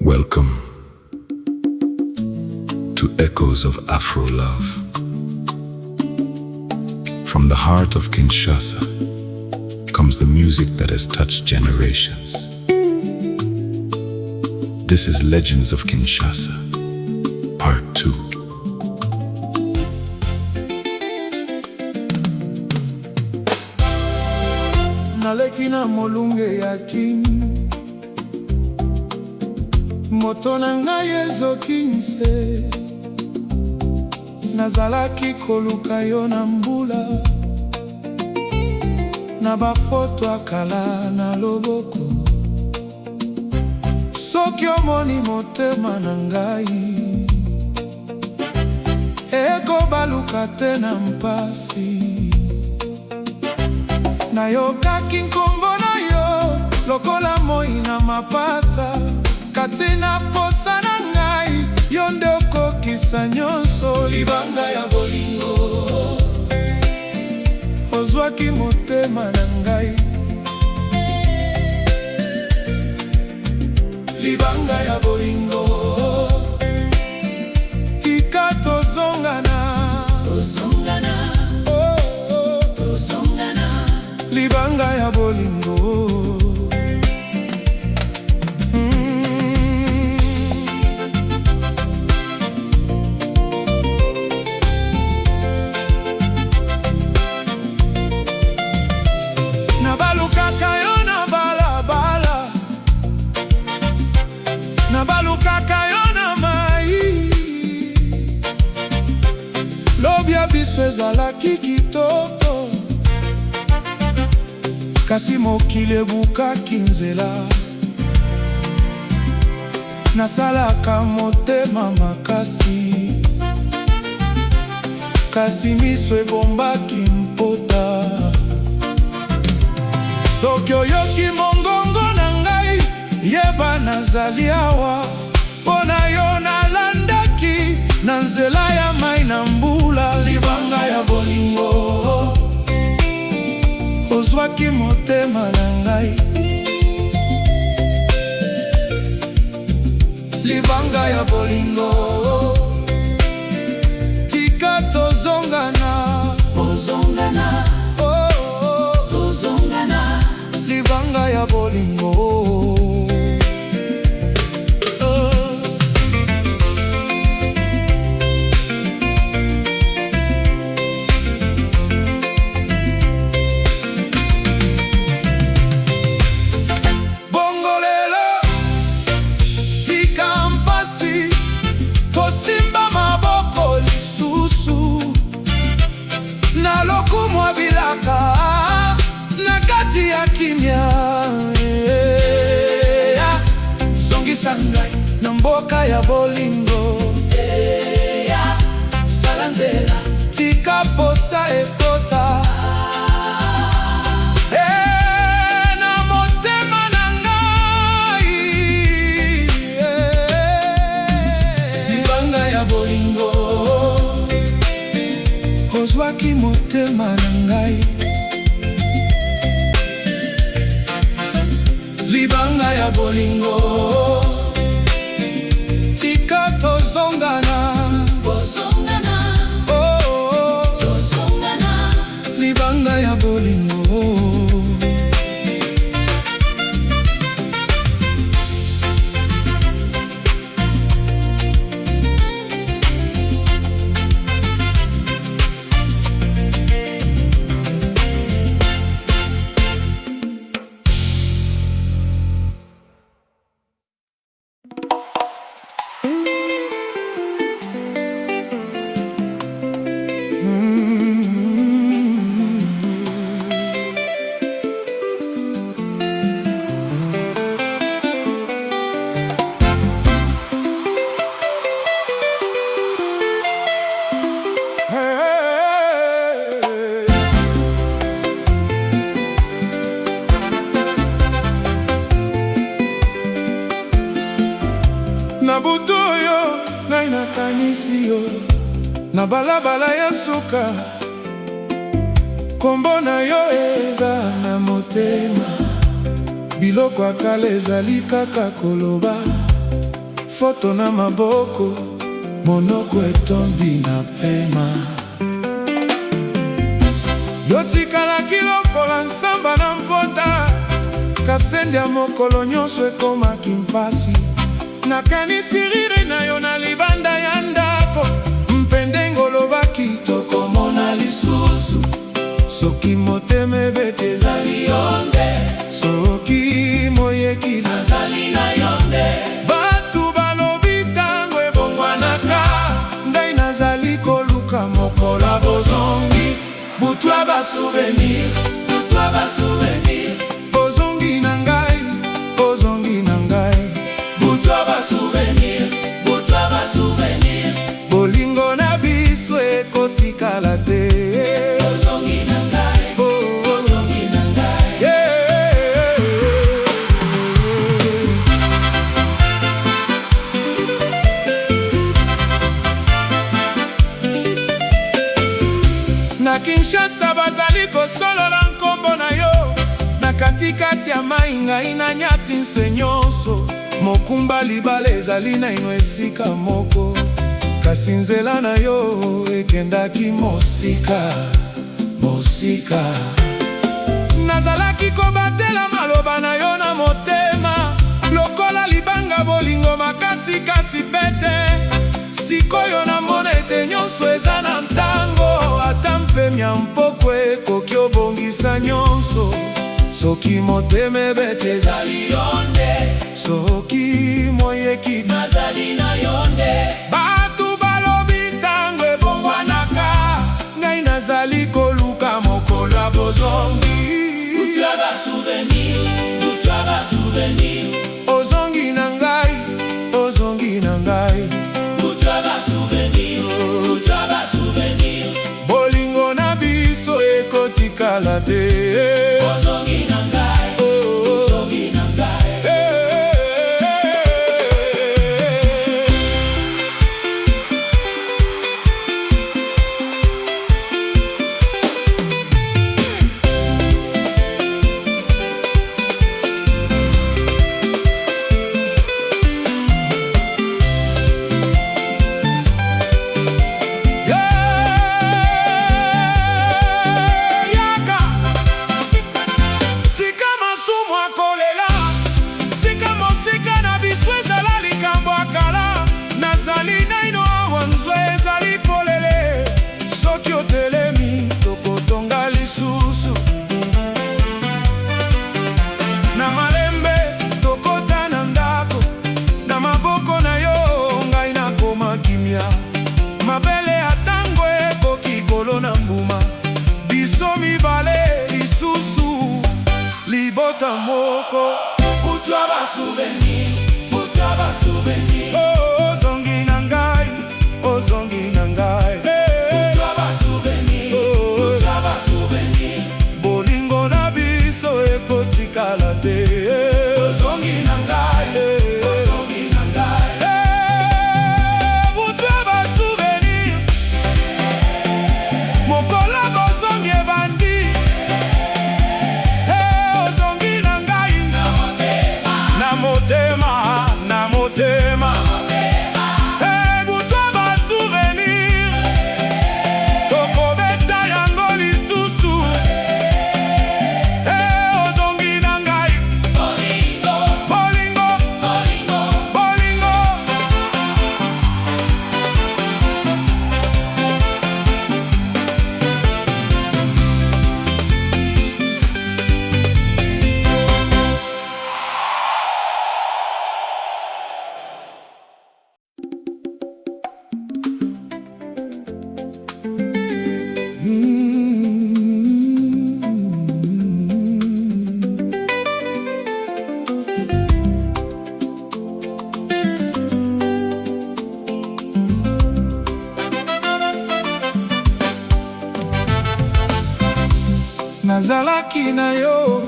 Welcome to Echoes of Afro Love. From the heart of Kinshasa comes the music that has touched generations. This is Legends of Kinshasa, Part 2. Naleki na molunge ya king, moto na ngai ezoki nse. Nazalaki koluka yo na mbula, na bafoto akala na loboko. Soki omoni motema na ngai, ekobaluka te na mpasi. Nayokaki nkombo na yo lokola moi na mapata, kati na posa na ngai yo nde okokisa nyonso. Libanga ya bolingo ozwaki motema na ngai, libanga ya bolingo tika tozongana, libanga ya bolingo. Nabalukaka yo na balabala, nabalukaka yo na mai. Lobi ya biso ezalaki kitoko, kasi mokili ebukaki nzela. Nasalaka motema makasi, kasi miso ebombaki mpota. Soki oyoki mongongo na ngai, yeba nazali awa. Mpona yo nalandaki na nzela ya mai na mbula. Libanga ya bolingo ozwaki motema na ngai, libanga ya bolingo tika tozongana, tozongana, libanga ya bolingo. Na kati ya kimya, zongisa ngai na mboka ya bolingo. Sala nzela tika posa ekota, na motema na ngai, libanga ya bolingo ozwaki motema na ngai, libanga ya bolingo tika tozongana, libanga ya bolingo. Na butu oyo ngai nakanisi yo na balabala ya suka, kombo na yo eza na motema. Biloko akala ezali kaka koloba, foto na maboko, monoko etondi na pema. Yotikalaki lokola nsamba na mpota, kasende ya mokolo nyonso ekomaki mpasi. Nakanisi rire na yo na libanda ya ndako, mpende olobaki tokomona lisusu. Soki motema ebeti ezali yo nde, soki moyeki nazali na yo nde. Batu balobi ntango ebongwanaka, ngai nazali koluka mokola bozongi. Butwa ba souvenir, butwa ba souvenir. Bozongi na ngai, bozongi na ngai. Butwa ba souvenir, butwa ba souvenir. Bolingo na biso ekotikala te. Bozongi na ngai, bozongi na ngai. Na Kinshasa bazali kosolola nkombo na yo, na katikati ya mai ngai na nyati nse nyonso. Mokumba libala ezali na ino esika moko, kasi nzela na yo ekendaki mosika, mosika. Nazalaki kobatela maloba na yo na motema, lokola libanga bolingo makasi kasi pete. Sikoyo namona ete nyonso eza na ntango, ata mpemi ya mpoko ekoki obongisa nyonso. Soki motema ebeti ezali yo nde, soki moyeki nazali na yo nde. Batu balobi ntango ebongwanaka, ngai nazali koluka mokolo ya bozongi. Butwa ba souvenir, butwa ba souvenir. Ozongi na ngai, ozongi na ngai. Butwa ba souvenir, butwa ba souvenir. Bolingo na biso ekotikala te. Ozongi na ngai, ozongi na ngai. Mabele atango ekoki kolo na mbuma, biso mibale lisusu libota moko. Butwa ba souvenir, butwa ba souvenir. Ozongi na ngai, ozongi na ngai. Butwa ba souvenir, butwa ba souvenir. Bolingo na biso ekotikala te. Ozongi na ngai, ozongi na ngai. Butwa ba souvenir. Mokola bozongi ebandi. Ozongi na ngai, na motema, na motema. Butwa ba souvenir. Tokobeta yango lisusu. Ozongi na ngai. Bolingo, bolingo, bolingo, bolingo. Nazalaki na yo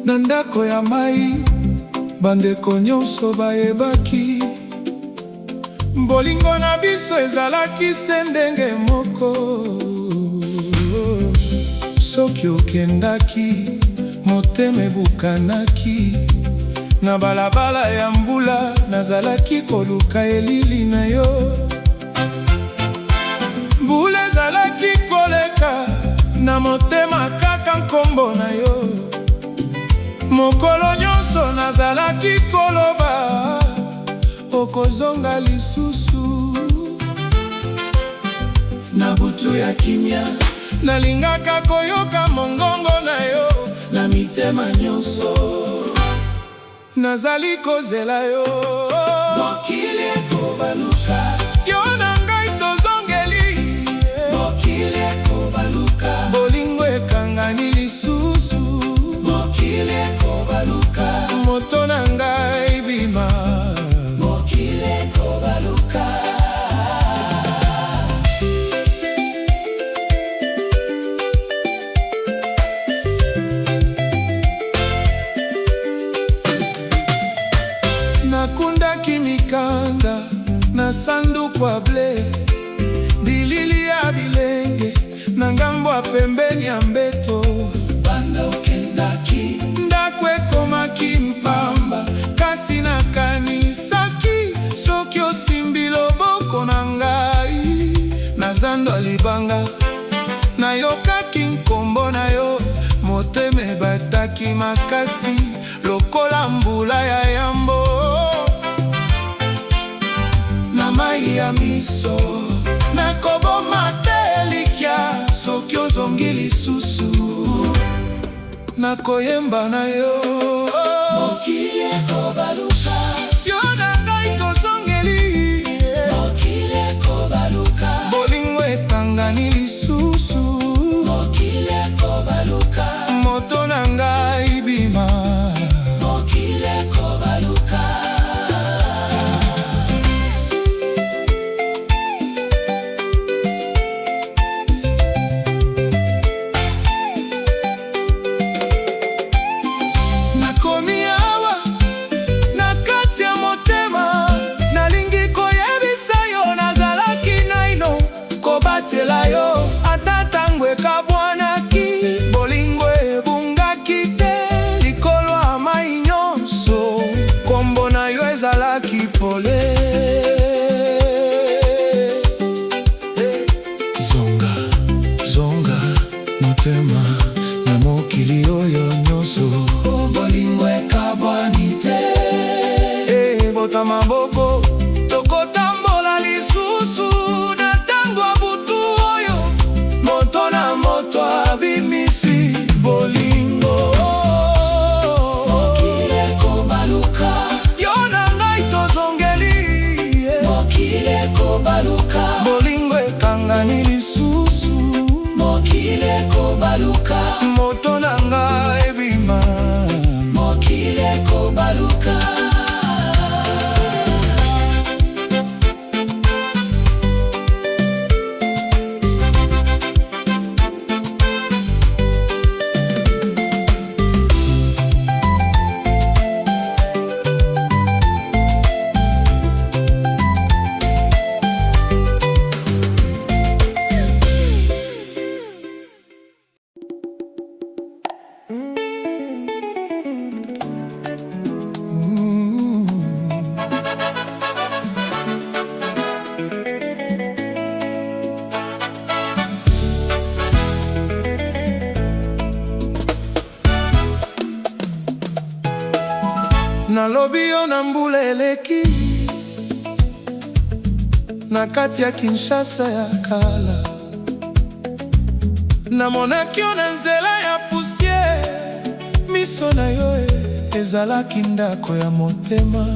na ndako ya mai, bandeko nyonso bayebaki. Bolingo na biso ezalaki se ndenge moko. Soki okendaki, motema ebukanaki. Na balabala ya mbula, nazalaki koluka elili na yo. Mbula ezalaki koleka na motema kaka nkombo na yo. Mokolo nyonso nazalaki koloba okozonga lisusu. Na butu ya kimia nalingaka koyoka mongongo na yo. Na mitema nyonso nazali kozela yo. Mokili ekobaluka, yo na ngai tozongeli. Mokili ekobaluka, bolingo ekangani lisusu. Mokili ekobaluka, moto na ngai bima. Mokili ekobaluka. Nakundaki mikanda na sanduku ya ble, bilili ya bilenge na ngambo ya pembeni ya mbeto. Banda okendaki ndako ekomaki mpamba, kasi nakanisaki soki osimbi loboko na ngai. Na zando ya libanga nayokaki nkombo na yo. Motema ebataki makasi lokola mbula ya yambo. Na mai ya miso nakoboma te elikya soki ozongi lisusu. Nakoyemba na yo. Mokili ekobaluka, yo na ngai tozongeli. Mokili ekobaluka, bolingo ekangani lisusu. Mokili ekobaluka, moto na ngai bima. Mokili ekobaluka. Nakomi awa na kati ya motema, nalingi koyebisa yo nazalaki naino kobatela yo. Ata tango ekabwanaki, bolingo ebungaki te likolo ya mai nyonso. Kombo na yo ezalaki pole. Zonga, zonga motema na mokili oyo nyonso. Bolingo ekabwani te. Bota maboko tokotambola lisusu. Na tango ya butu oyo moto na moto abimisi bolingo. Mokili ekobaluka, yo na ngai tozongeli. Mokili ekobaluka, bolingo ekangani lisusu. Mokili ekobaluka, moto na ngai bima. Mokili ekobaluka. Nalobi yo na mbula eleki na kati ya Kinshasa ya kala. Namonaki yo na nzela ya poussière. Miso na yo ezalaki ndako ya motema.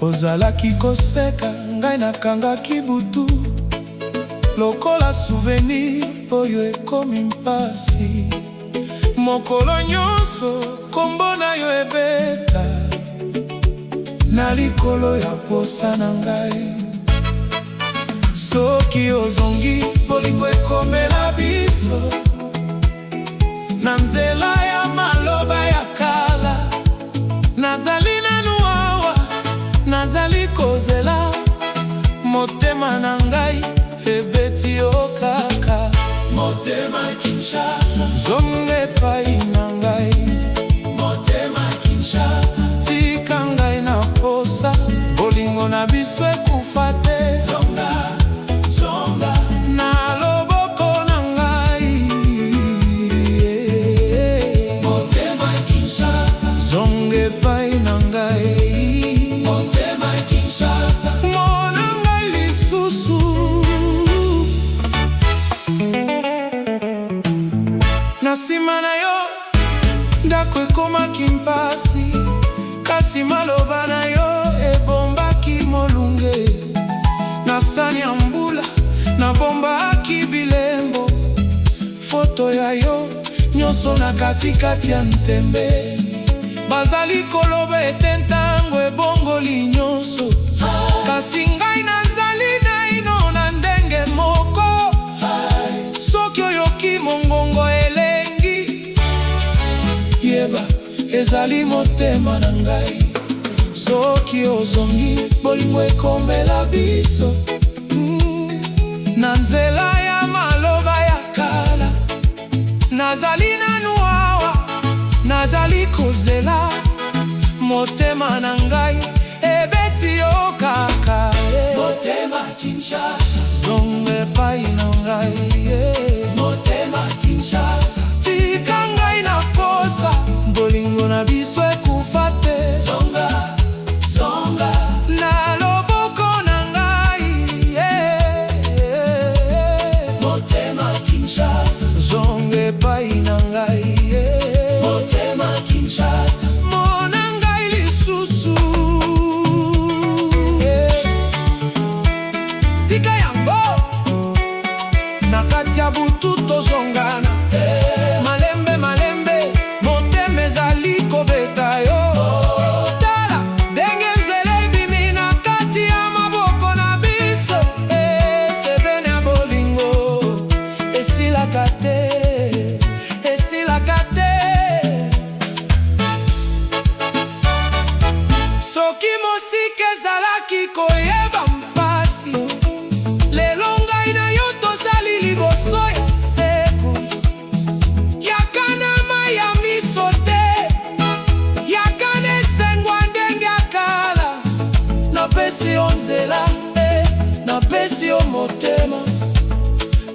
Ozalaki koseka, ngai nakangaki butu lokola souvenir oyo ekomi mpasi. Mokolo nyonso kombo na yo ebeta na likolo ya posa na ngai. Soki ozongi, bolingo ekomela biso na nzela ya maloba ya kala. Nazali nanu awa, nazali kozela. Motema na ngai ebeti yo kaka. Motema Kinshasa, zonga epai na ngai. Motema Kinshasa, tika ngai na posa. bolingo na biso ekufa te. Zonga, zonga na loboko na ngai. Motema Kinshasa, zonga epai na ngai. Motema Kinshasa, mona ngai lisusu. Na nsima na yo ndako ekomaki mpasi, kasi maloba na yo ebombaki molunge. Na sani ya mbula nabombaki bilembo, foto ya yo nyonso na katikati ya ntembe. Bazali koloba ete ntango ebongoli nyonso, kasi ngai nazali naino na ndenge moko. Soki oyoki mongongo elengi, yeba ezali motema na ngai. Soki ozongi, bolingo ekomela biso. Na nzela ya maloba ya kala, nazali nanu awa, nazali kozela. Motema na ngai ebeti yo kaka. Motema Kinshasa, zonga epai na ngai. Motema Kinshasa, tika ngai na posa, bolingo na biso ekufa te. Zonga, zonga na loboko na ngai. Motema Kinshasa, zonga epai na ngai. Motema Kinshasa, mona ngai lisusu. Tika yango na kati ya butu tozongana. Malembe malembe, motema ezali kobeta yo. Tala ndenge nzela ebimi na kati ya maboko na biso. Sebene ya bolingo esilaka te, esilaka te. Soki mosika ezalaki koyeba mpasi, lelo ngai na yo tozali liboso ya seko. Yakana mai ya miso te, yakana esengwa ndenge ya kala. Napesi yo nzela, napesi yo motema,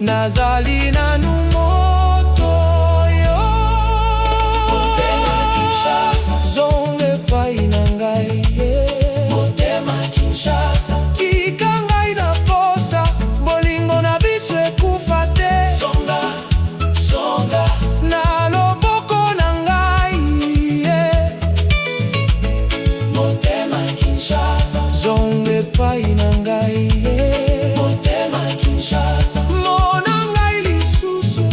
nazali nanu moto yo. Motema Kinshasa, zonga epai na ngai. Motema Kinshasa, tika ngai na posa, bolingo na biso ekufa te. Zonga, zonga na loboko na ngai. Motema Kinshasa, zonga epai na ngai. Motema Kinshasa, mona ngai lisusu.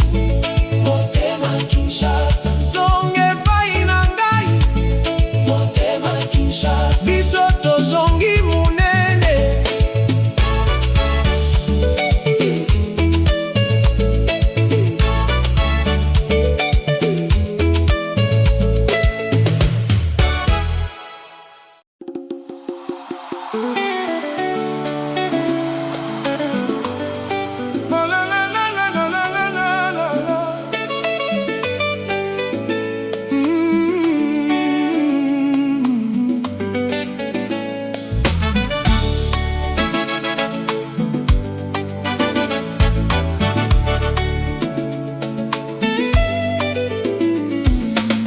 Motema Kinshasa, zonga epai na ngai. Motema Kinshasa, biso tozongi munene. La la la la la la la la la la.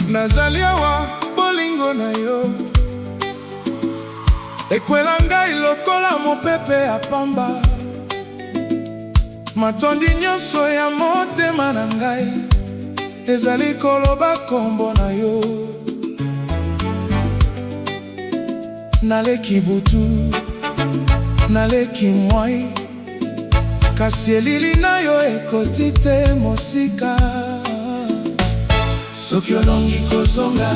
Nazali awa, bolingo na yo ekwela ngai lokola mopepe ya pamba. Matondi nyonso ya motema na ngai ezali koloba kombo na yo. Naleki butu, naleki mwai, kasi elili na yo ekoti te mosika. Soki olongi kozonga,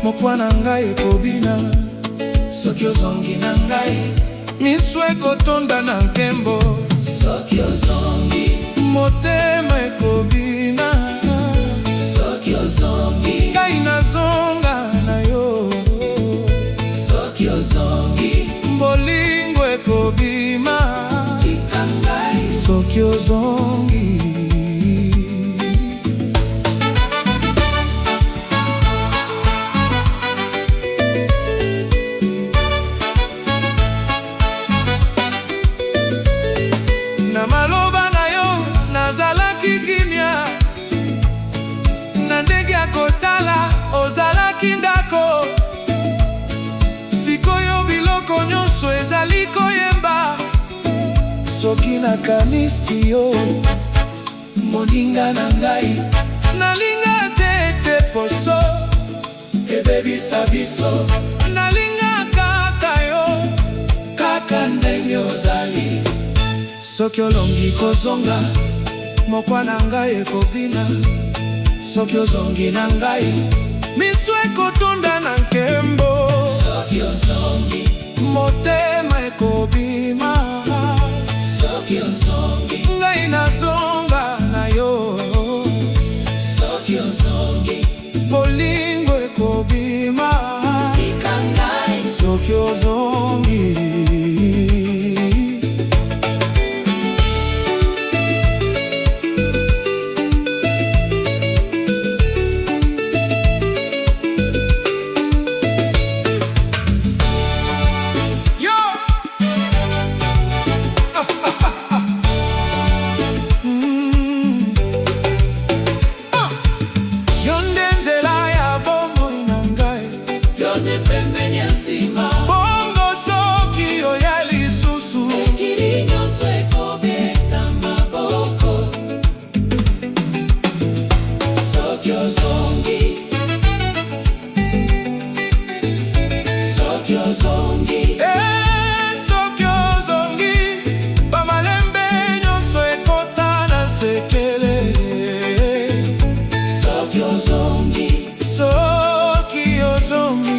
mokwana ngai ekobina. Soki ozongi na ngai, miso ekotonda na nkembo. Soki ozongi, motema ekobina. Soki ozongi, ngai nazonga na yo. Soki ozongi, bolingo ekobima. Tika ngai, soki ozongi. soki nakanisi yo moninga na ngai, nalinga te poso ebebisa biso, nalinga kaka yo kaka ndenge ozali. Soki olongi kozonga mokwa na ngai ekobina, soki ozongi na ngai miso ekotunda na nkembo, soki ozongi motema ekobima, soki ozongi ngai nazonga na yo, soki ozongi bolingo ekobima, zika ngai soki ozongi. Bongo soki oya lisusu ekiri nyonso ekobeta maboko, soki ozongi, soki ozongi, soki ozongi bamalembe nyonso ekota na sekele, soki ozongi, soki ozongi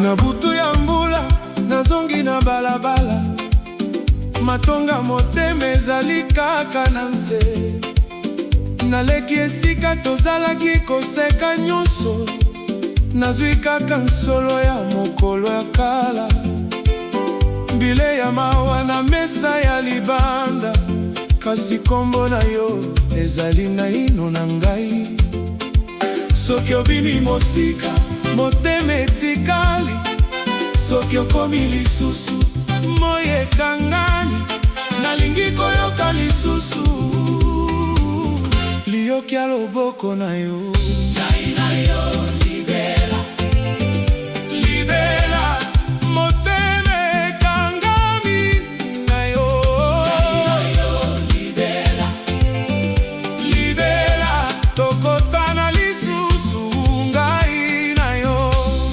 Na butu ya mbula nazongi na balabala, matonga motema ezali kaka na nse, naleki esika tozalaki koseka nyonso, nazwi kaka nsolo ya mokolo ya kala, bile ya mawa na mesa ya libanda, kasi kombo na yo ezali naino na ngai. Soki obimi mosika motema etikali, soki okomi lisusu moi ekangani, nalingi koyoka lisusu liyoki ya loboko na yo, ngai na yo libela, libela motema ekangami na yo, ngai na yo libela, libela tokotana lisusu ngai na yo,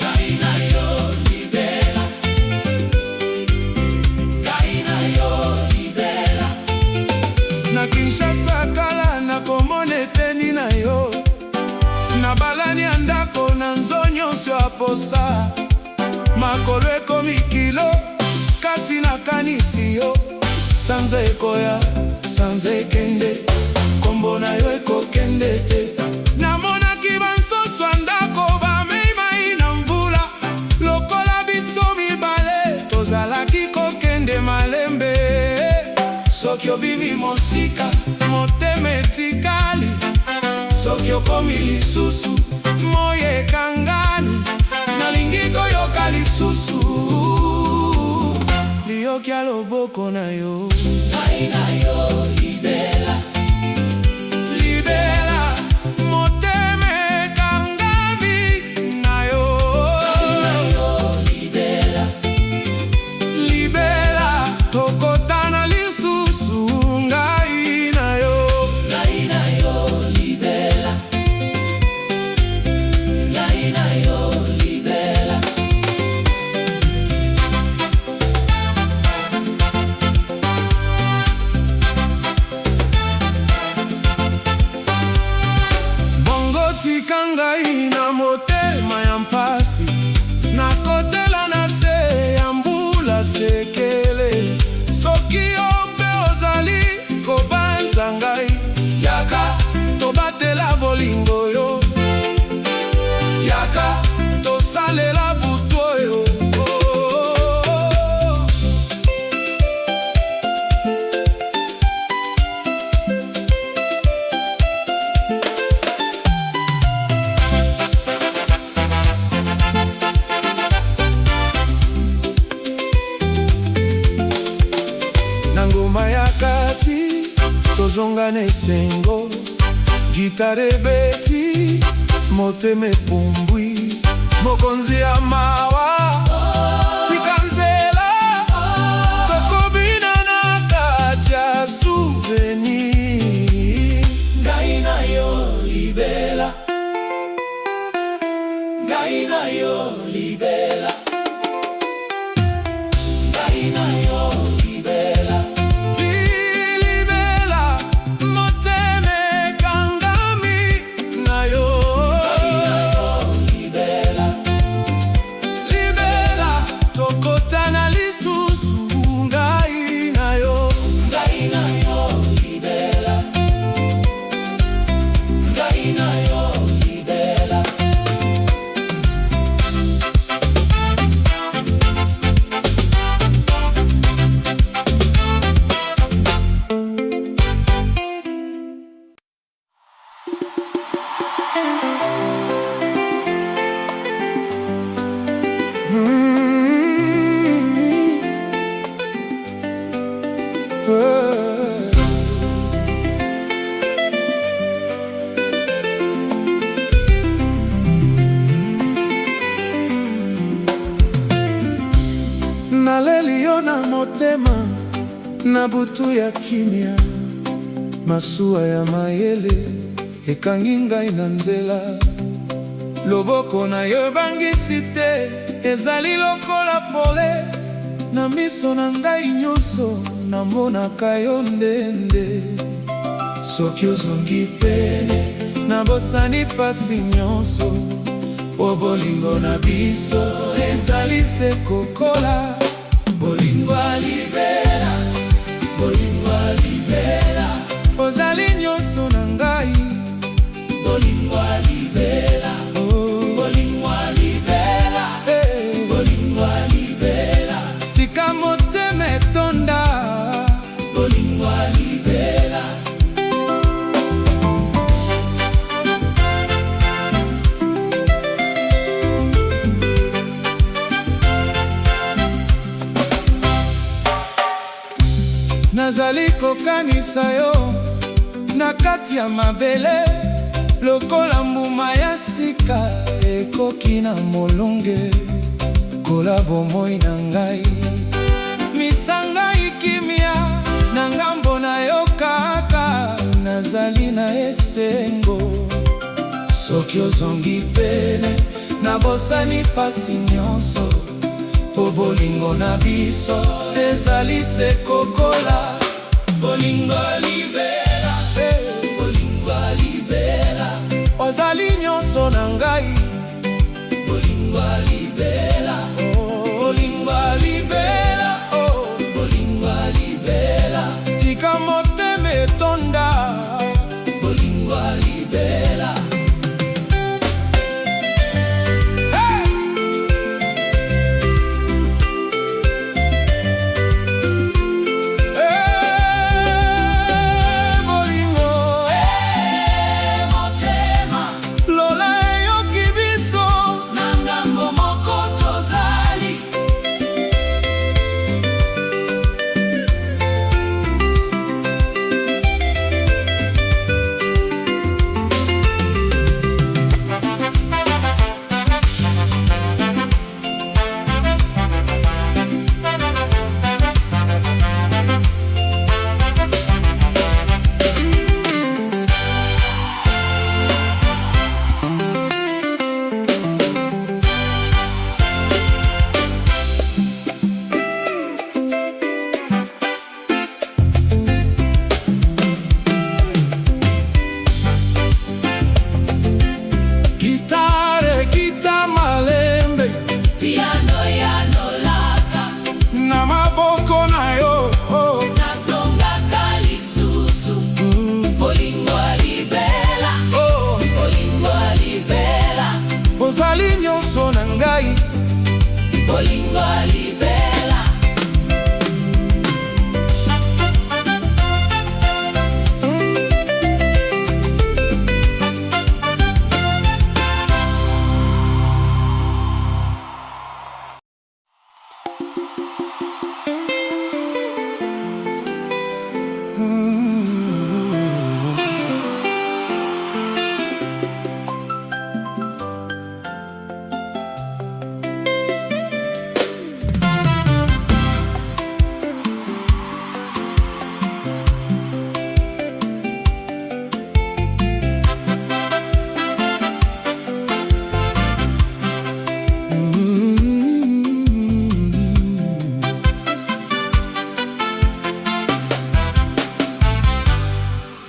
ngai na yo libela, ngai na yo libela. Na Kinshasa kala nakomona eteni na yo, na balani ya ndako na nzo nyonso ya posa, makolo ekomi kilo kasi nakanisi yo, sanza ekoya sanza ekende, kombo na yo ekokende te. Namonaki bansoso ya ndako bamei mai na mvula, lokola biso mibale tozalaki kokende malembe, soki obimi mosika motema etikali, soki okomi lisusu moi ekangani, nalingi koyoka lisusu liyoki ya loboko na yo, ngai na yo libela, libela motema ekangami na yo, ngai na yo libela, libela tokotana lisusu ngai na yo, ngai na yo libela, ngai na yo libela. na ngoma ya kati tozonga na esengo, gitare beti motema epumbwi, mokonzi ya mawa tika nzela tokobina na kati ya souvenir. Ngai na yo libela, ngai na yo libela, ngai na yo libela. Libela motema ekangami na yo. Ngai na yo libela, libela tokotana lisusu ngai na yo. ngai na yo libela, ngai na yo libela. Naleli yo na motema na butu ya kimia, masuwa ya mayele ekangi ngai na nzela. Loboko na yo ebangisi te, ezali lokola pole. Na miso na ngai nyonso namonaka yo ndende. Soki ozongi pene nabosani pasi nyonso, po bolingo na biso ezali se kokola. Bolingo alibela, bolingo alibela, ozali nyonso na ngai. Bolingo alibela, bolingo alibela, bolingo alibela, tika motema etonda. bolingo alibela. Nazali kokanisa yo na kati ya mabele, lokola mbuma ya sika ekoki na molonge. Kola bomoi na ngai, misanga ikimia na ngambo na yo kaka, nazali na esengo. Soki ozongi pene nabosani pasi nyonso, po bolingo na biso ezali se kokola. Bolingo alibela, bolingo alibela, Ozali nyonso na ngai. bolingo alibela, Bolingo alibela, bolingo alibela, tika motema etonda. bolingo alibela. Bolingo Motema lola eyoki biso. na ngambo mokoto,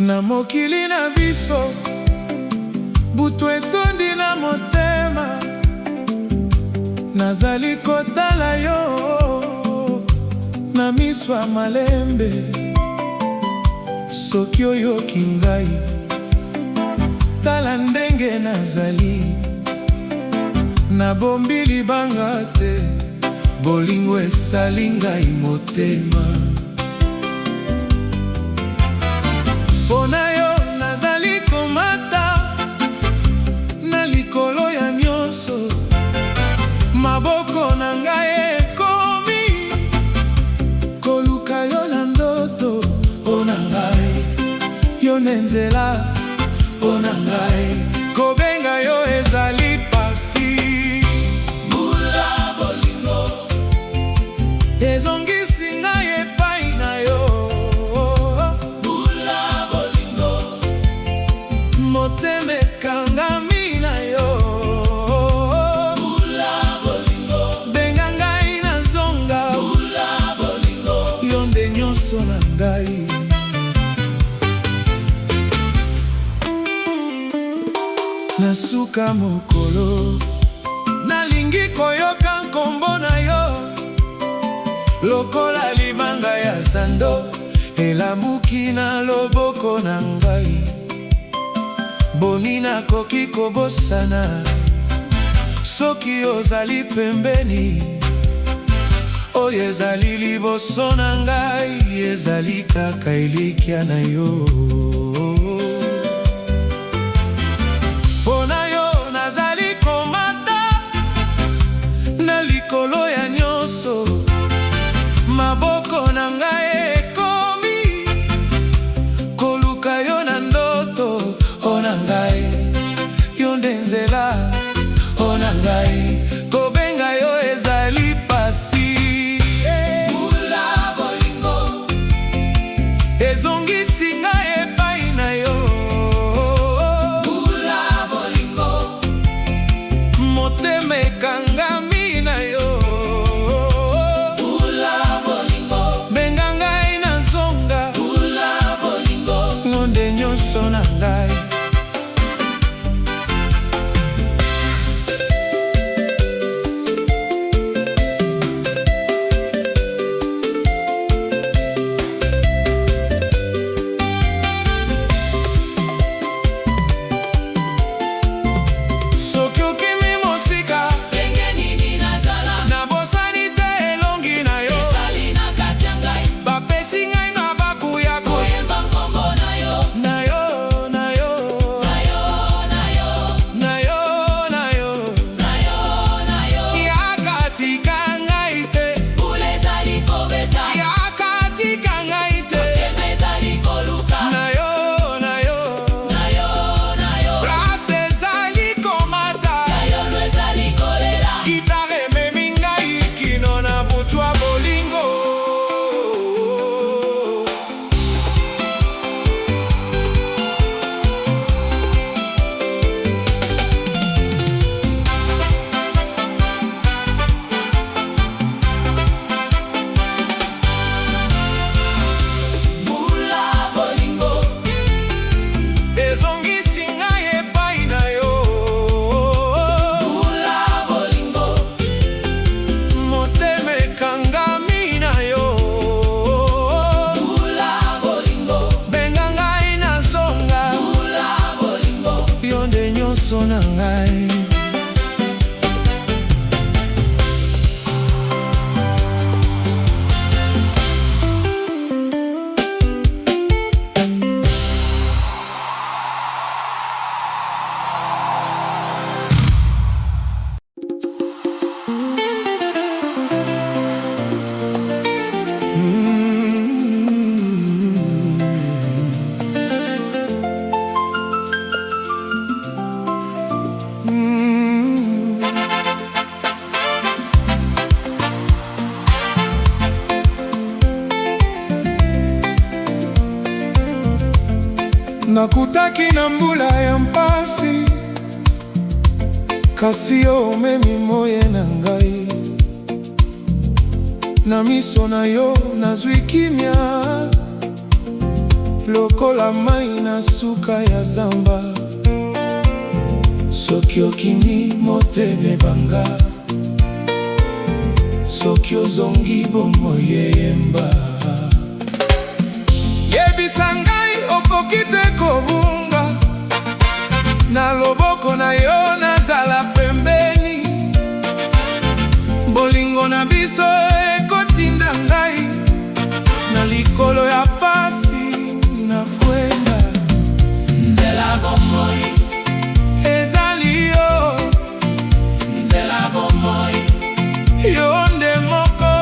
Na mokili na biso butu etondi na motema, nazali kotala yo na miso ya malembe. Soki oyoki ngai, tala ndenge nazali, nabombi libanga te, bolingo esali ngai motema. Mpona yo nazali komata na likolo ya nyonso, maboko na ngai ekomi koluka yo na ndoto. O na ngai, yo ne nzela, o na ngai, kobenga yo ezali pasi. Mbula bolingo ezongisi ngai epai na yo. Motema ekangami na yo. Mbula bolingo benga ngai nazonga. Mbula bolingo yo nde nyonso na ngai. Na suka mokolo nalingi koyoka nkombo na yo, lokola libanga ya zando elamuki na loboko na ngai. Boni nakoki kobosana soki ozali pembeni, oyo ezali liboso na ngai ezali kaka elikya na yo. Mpona yo nazali komata na likolo ya nyonso, maboko na ngai ekomi koluka yo na ndoto. O na ngai, yo nde nzela, o na ngai, kobenga yo ezali pasi. Mbula bolingo ezongisi ngai epai na yo. nakutaki na mbula ya mpasi, kasi yo omemi moye na ngai. Na miso na yo nazwi kimia, lokola mai na suka ya zamba. Soki okimi motema ebanga, soki ozongi bomoi eyemba. Yebisa ngai okoki te kobunga, na loboko na yo nazala pembeni. Bolingo na biso ekotinda ngai, na likolo ya pasi na kwenda. Nzela bomoi, ezali yo. nzela bomoi, Yo nde moko,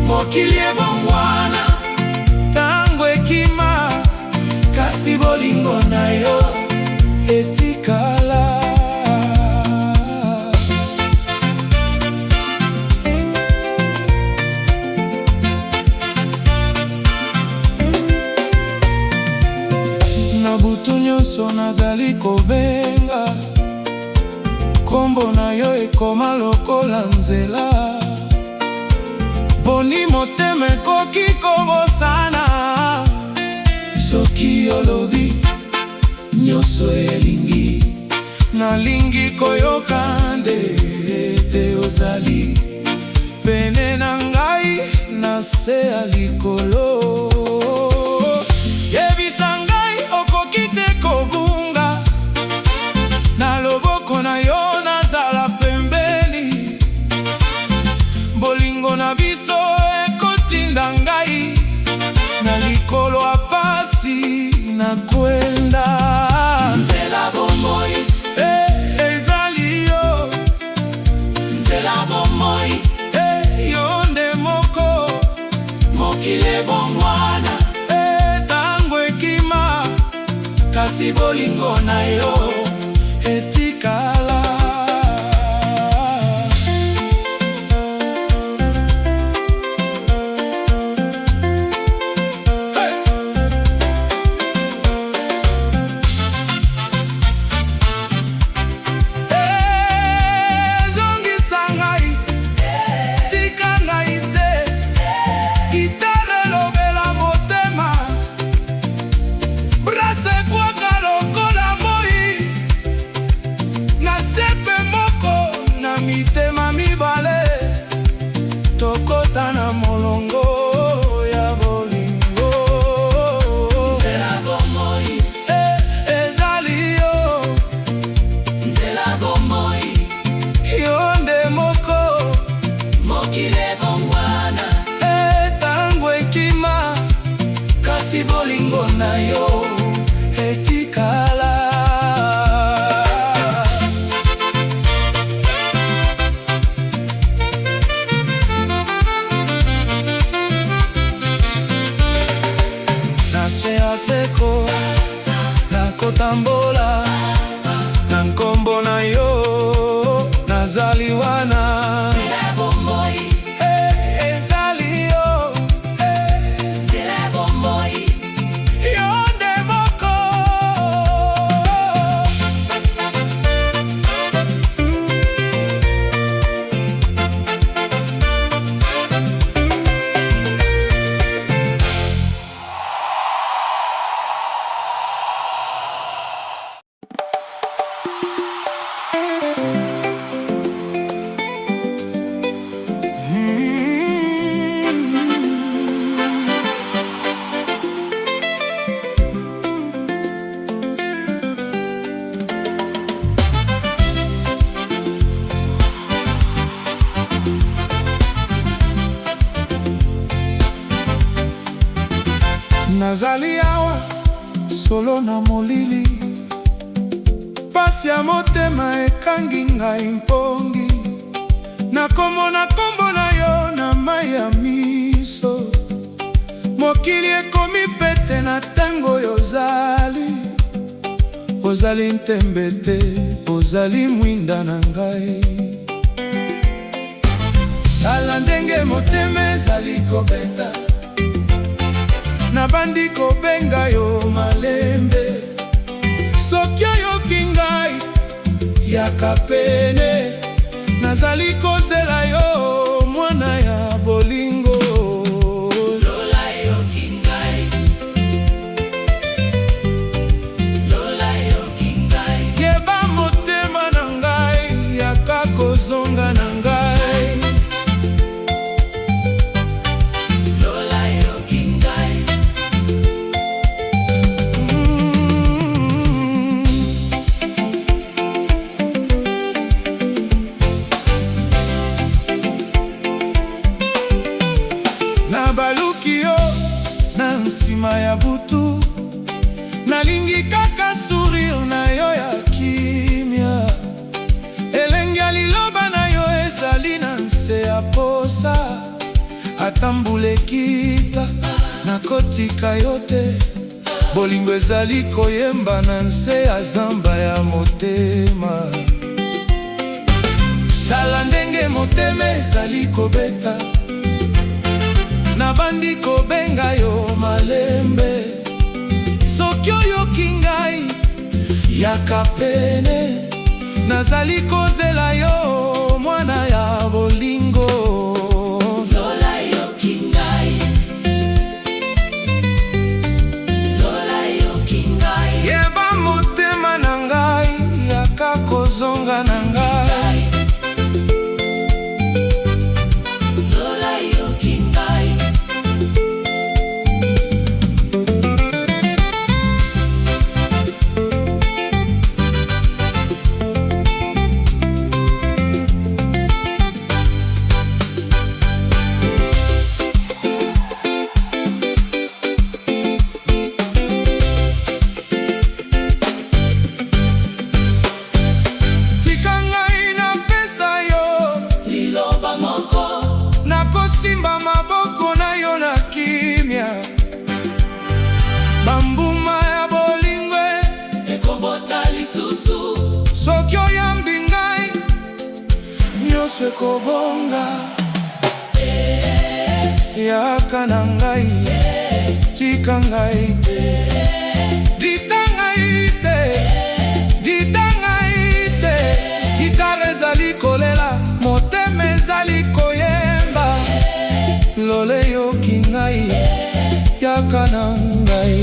mokili ebongwana. tango ekima, kasi bolingo na yo etikala. Na butu nyonso nazali kobenga, kombo na yo ekoma lokola nzela. Boni motema ekoki kobosana, soki olobi nyonso elingi. Nalingi koyoka nde ete ozali pene na ngai, na se ya likolo. Yebisa ngai okoki te kobunga, na loboko na yo nazala pembeni. Bolingo na biso ekotinda ngai, na likolo ya pasi na kwenda. Nzela bomoi, Ezali yo. nzela bomoi, Yo nde moko, mokili ebongwana. tango ekima, kasi bolingo na yo etikala. Zongisa ngai, tika ngai te. Gitare lobela motema, brase kwaka lokola moi. Na stepe moko, na mitema mibale, tokota na molongo ya bolingo. Nzela bomoi, Ezali yo. nzela bomoi, Yo nde moko, mokili ebongwana. tango ekima, kasi bolingo na yo etikala. Na se ya seko, nakotambola, na nkombo na yo nazali wana. Nzela bomoi, Ezali yo. nzela bomoi, Yo nde moko. Nazali awa solo na molili, pasi ya motema ekangi ngai mpongi. Nakomona kombo na yo na mai ya miso, mokili ekomi pete na tango oyo ozali. Ozali ntembe te, ozali mwinda na ngai. Tala ndenge motema ezali kobeta, nabandi kobenga yo malembe. pene. Nazali kozela yo mwana ya bolingo. Lola yoki ngai, lola yoki ngai. Yeba motema na ngai yaka kozonga na ngai. Lola yoki ngai. Nabaluki yo na nsima ya butu, nalingi kaka sourire na yo ya kimia. Elengi ya liloba na yo ezali na nse ya posa. Ata mbula ekita nakotika yo te. Bolingo ezali koyemba na nse ya zamba ya motema. Tala ndenge motema ezali kobeta, nabandi kobenga yo malembe. Soki oyoki ngai yaka pene, nazali kozela yo mwana ya bolingo. Lola yoki ngai, lola yoki ngai. Yeba motema na ngai yaka kozonga na ngai. Lola yoki ngai. Tika ngai napesa yo Liloba moko, nakosimba maboko na yo na kimia. Bambuma ya bolingo ekobota lisusu. soki oyambi ngai nyonso ekobonga. Yaka na ngai tika ngai te, dita ngai te, dita ngai te. Gitare ezali kolela, motema ezali koyemba. Lole yoki ngai yaka na ngai.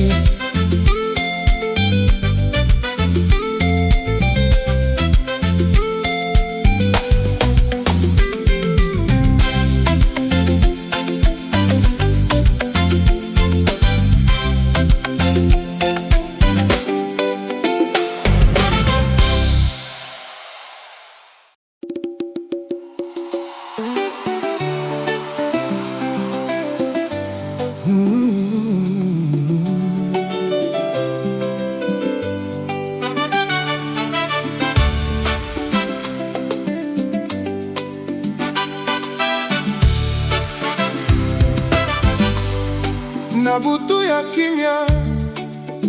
Na butu ya kimia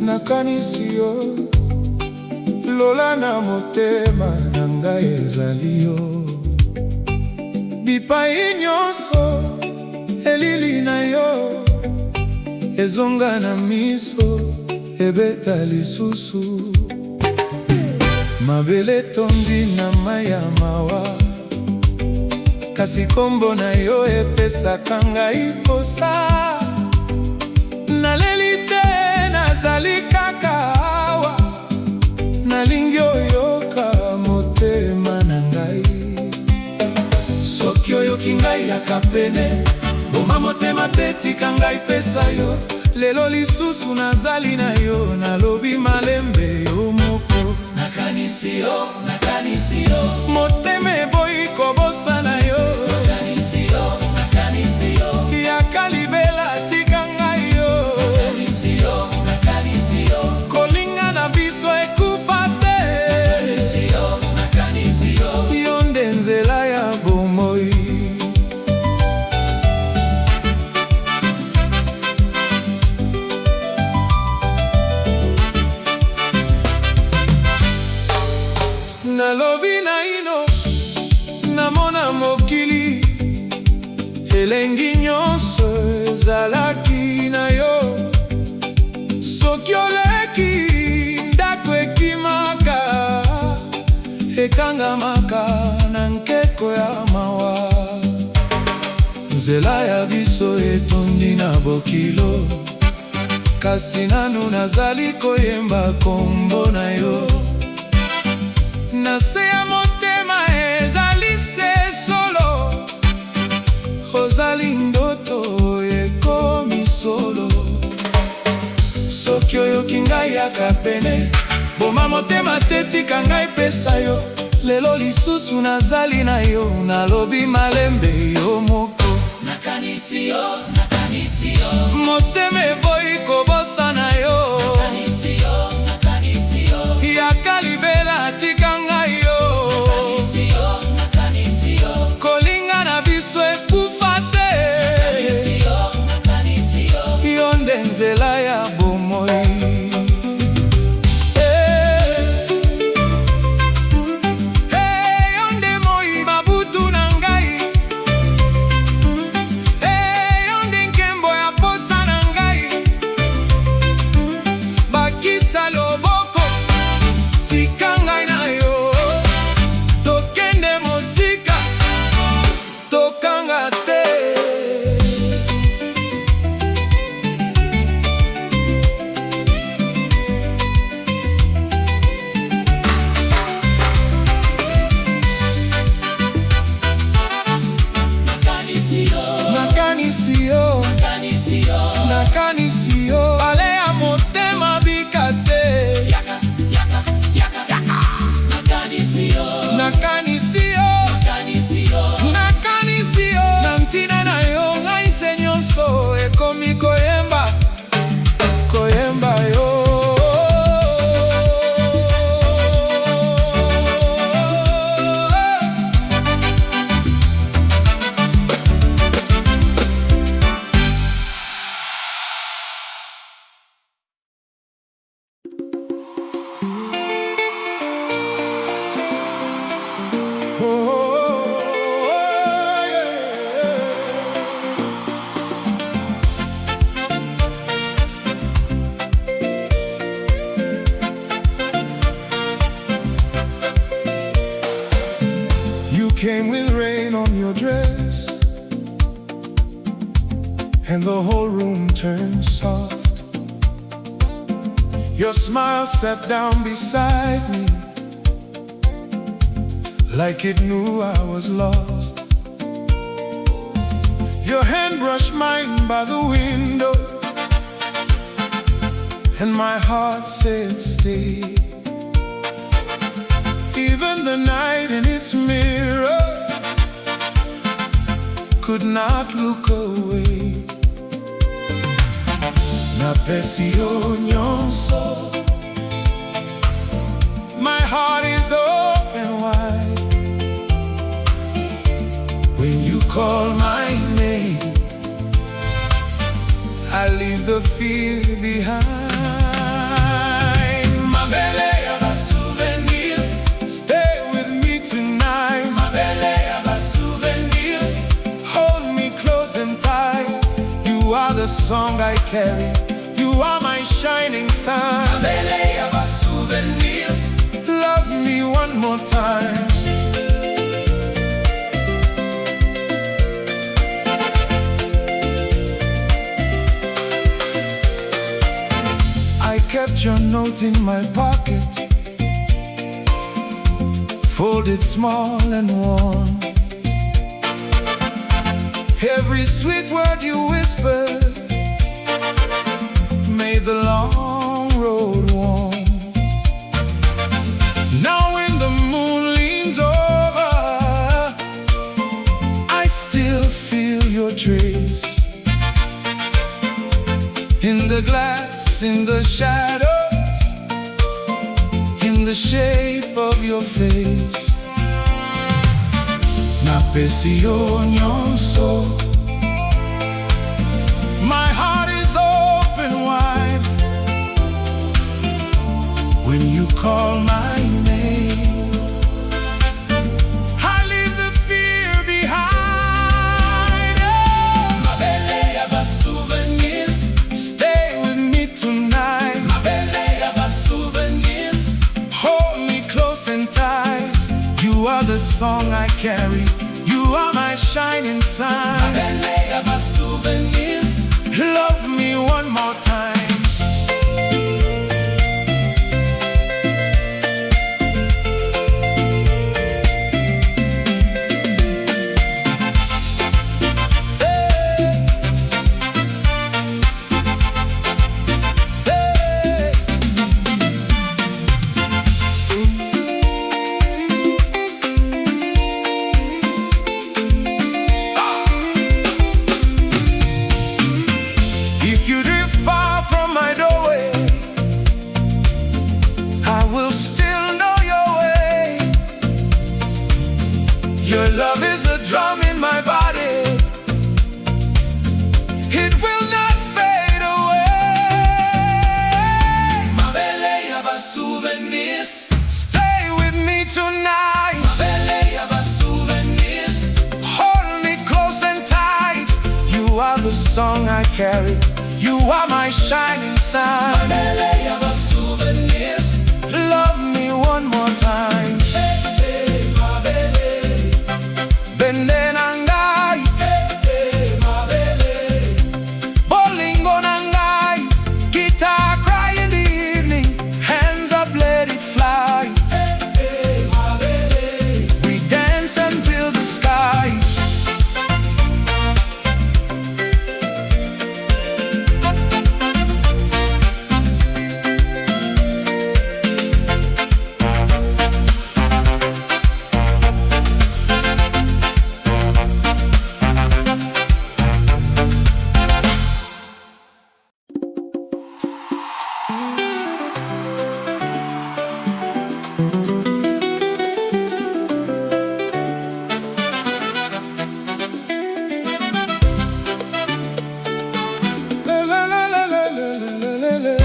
nakanisi yo. Lola na motema na ngai ezali yo. Bipai nyonso elili na yo ezonga na miso, ebeta lisusu. Mabele tondi na mai ya mawa, kasi kombo na yo epesaka ngai posa. Naleli te nazali kaka awa, nalingi oyoka motema na ngai. Soki oyoki ngai yaka pene, boma motema te tika ngai pesa yo. Lelo lisusu nazali na yo, nalobi malembe yo moko. Nakanisi yo, nakanisi yo. Motema eboyi kobosana yo. Nakanisi yo, nakanisi yo. Yaka libela tika ngai yo. Nakanisi yo, nakanisi yo. Kolinga na biso ekufa te. Nakanisi yo, nakanisi yo. Yo nde nzela ya bomoi. Nalobi na ino namona mokili, elengi nyonso ezalaki na yo. Soki oleki ndako ekimaka, ekanga nzela ya biso etondi na bokilo, kasi nanu nazali koyemba kombo na yo. Na se ya motema ezali se solo, ozali ndoto ekomi solo. Soki oyoki ngai yaka pene, boma motema te tika ngai pesa yo. Lelo lisusu nazali na yo, nalobi malembe yo moko. Nakanisi yo, nakanisi yo. Motema eboyi kobosa na yo. Nakanisi yo, nakanisi yo. Yaka libela tika ngai yo. Nakanisi yo, nakanisi yo. Kolinga na biso ekufa te. Nakanisi yo, nakanisi yo. Yo nde nzela ya bomoi. Nakanisi yo, bale ya motema bika te. Yaka, yaka, yaka, yaka. Nakanisi yo, nakanisi yo, nakanisi yo. nakanisi yo. Na ntina na yo ngai se nyonso ekomi koyemba, koyemba yo. You came with rain on your dress, and the whole room turned soft. Your smile sat down beside me, like it knew I was lost. Your hand brushed mine by the window, and my heart said stay. Even the night in its mirror could not look away. Napesi yo nyonso, my heart is open wide. When you call my name, I leave the fear behind. Mabele ya ba souvenirs, stay with me tonight. Mabele ya ba souvenirs, hold me close and tight. You are the song I carry, you are my shining sun. mabele ya ba souvenirs. Love me one more time. I kept your note in my pocket, folded small and warm. Every sweet word you whispered made the long road warm. Now when the moon leans over, I still feel your trace in the glass, in the shadows, in the shape of your face. Napesi yo nyonso, my heart is open wide. When you call my name, I leave the fear behind. Mabele ya ba souvenirs, Stay with me tonight. mabele ya ba souvenirs. Hold me close and tight. You are the song I carry, you You are my shining sun. Mabele ya ba souvenirs. Love me one more time. If you drift far from my doorway, I will still know your way. Your love is a drum in my body. It will not fade away. Mabele ya ba souvenirs. Stay with me tonight. Mabele ya ba souvenirs. Hold me close and tight. You are the song I carry. You are my shining sun. Mabele ya ba souvenirs. Love me one more time. Mabele. Bende na ngai, Mabele. bolingo na ngai. Guitar cry in the evening, hands up, let it fly. Mabele. We dance until the sky. La, la, la, la, la, la, la, la, la, la.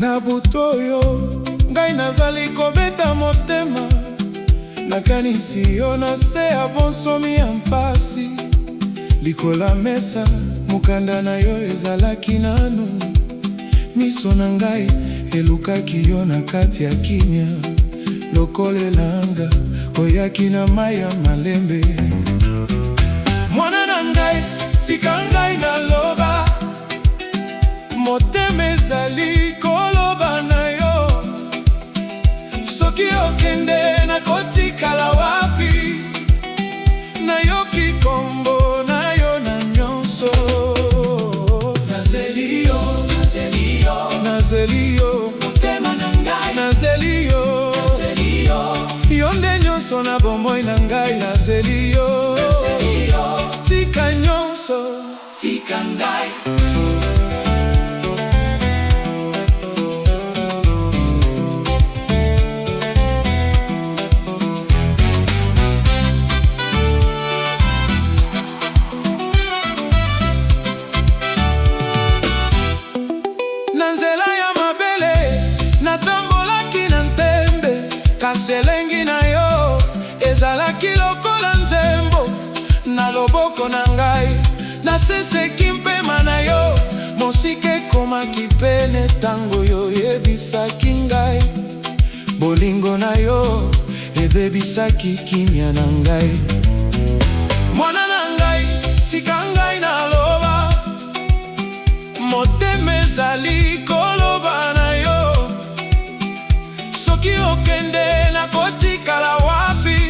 Na butu oyo ngai nazali kobeta motema, nakanisi yo na se ya bonsomi ya mpasi. Likola mesa mokanda na yo ezalaki nanu, miso na ngai elukaki yo na kati ya kimia. Lokolelanga oyaki na mai ya malembe. Mwana na ngai tika ngai naloba, motema ezali koloba na yo. Soki okende nakotikala wapi? Nayoki kombo na yo na nyonso. Nazeli yo, nazeli yo. Nazeli yo, Motema na ngai. nazeli yo. Nazeli yo. Yo nde nyonso na bomoi na ngai. Nazeli yo, Nazeli yo. tika nyonso. Tika ngai. Na nzela ya mabele natambolaki na ntembe, kasi elengi na yo ezalaki lokola nzembo. Na loboko na ngai naseseki mpema na yo, mosika ekomaki pene ntango yo yebisaki ngai. Bolingo na yo ebebisaki kimia na ngai. Mwana na ngai tika ngai naloba, motema ezali koloba na yo. Soki okende nakotikala wapi?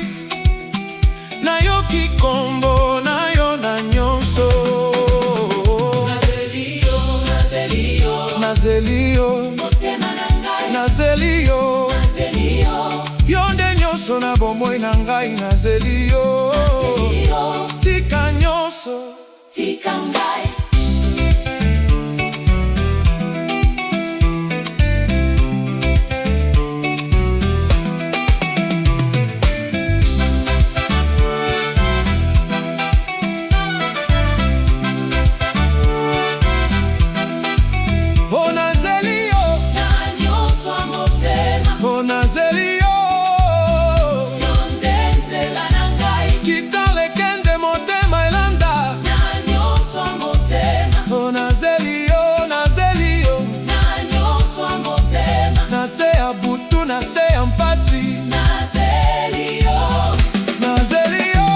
Nayoki kombo na yo na nyonso. Nazeli yo, nazeli yo. Nazeli yo, Motema na ngai. nazeli yo. Nazeli yo. Yo nde nyonso na bomoi na ngai. Nazeli yo, Nazeli yo. tika nyonso. Tika ngai. Oh nazeli yo, Na nyonso ya motema. oh nazeli yo. Yo nde nzela na ngai. Kitale kende motema elanda. Na nyonso ya motema. na se ya butu, na se ya mpasi, nazeli yo, nazeli yo.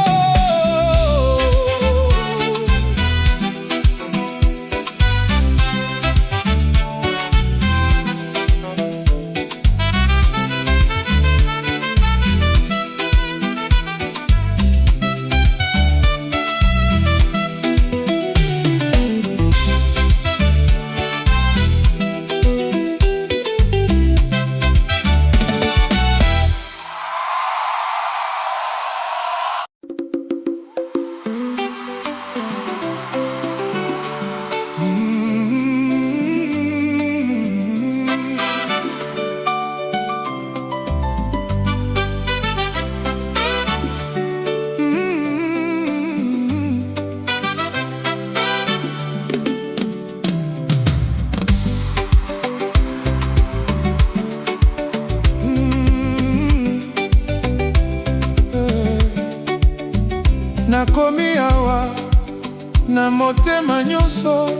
Nakomi awa na motema nyonso,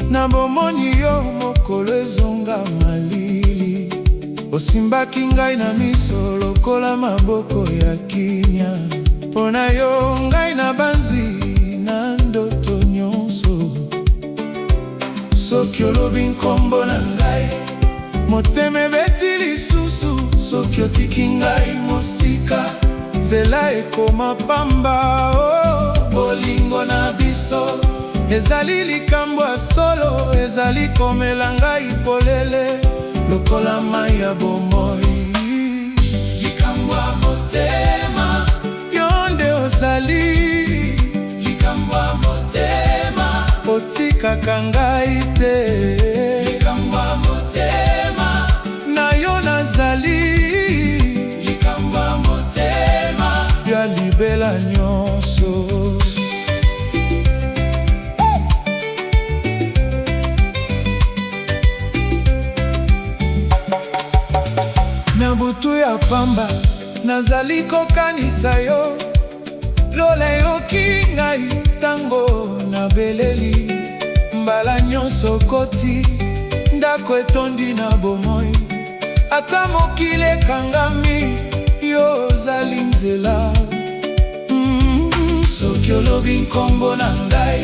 na bomoni yo mokolo ezonga malili. Osimbaki ngai na miso lokola maboko ya kimia. Mpona yo ngai na banzi na ndoto nyonso. Soki olobi nkombo na ngai, motema ebeti lisusu. Soki otiki ngai mosika, nzela ekoma pamba. Oh, bolingo na biso ezali likambo ya solo, ezali komela ngai polele lokola mai ya bomoi. likambo ya motema, Yo nde ozali likambo ya motema, otikaka ngai te. likambo ya motema, Na yo nazali likambo ya motema, ya libela nyonso. Na butu ya pamba nazali kokanisa yo, lola yoki ngai tango na beleli. Mbala nyonso koti, ndako etondi na bomoi. Ata mokili ekangami, yo ozali nzela. Soki olobi nkombo na ngai,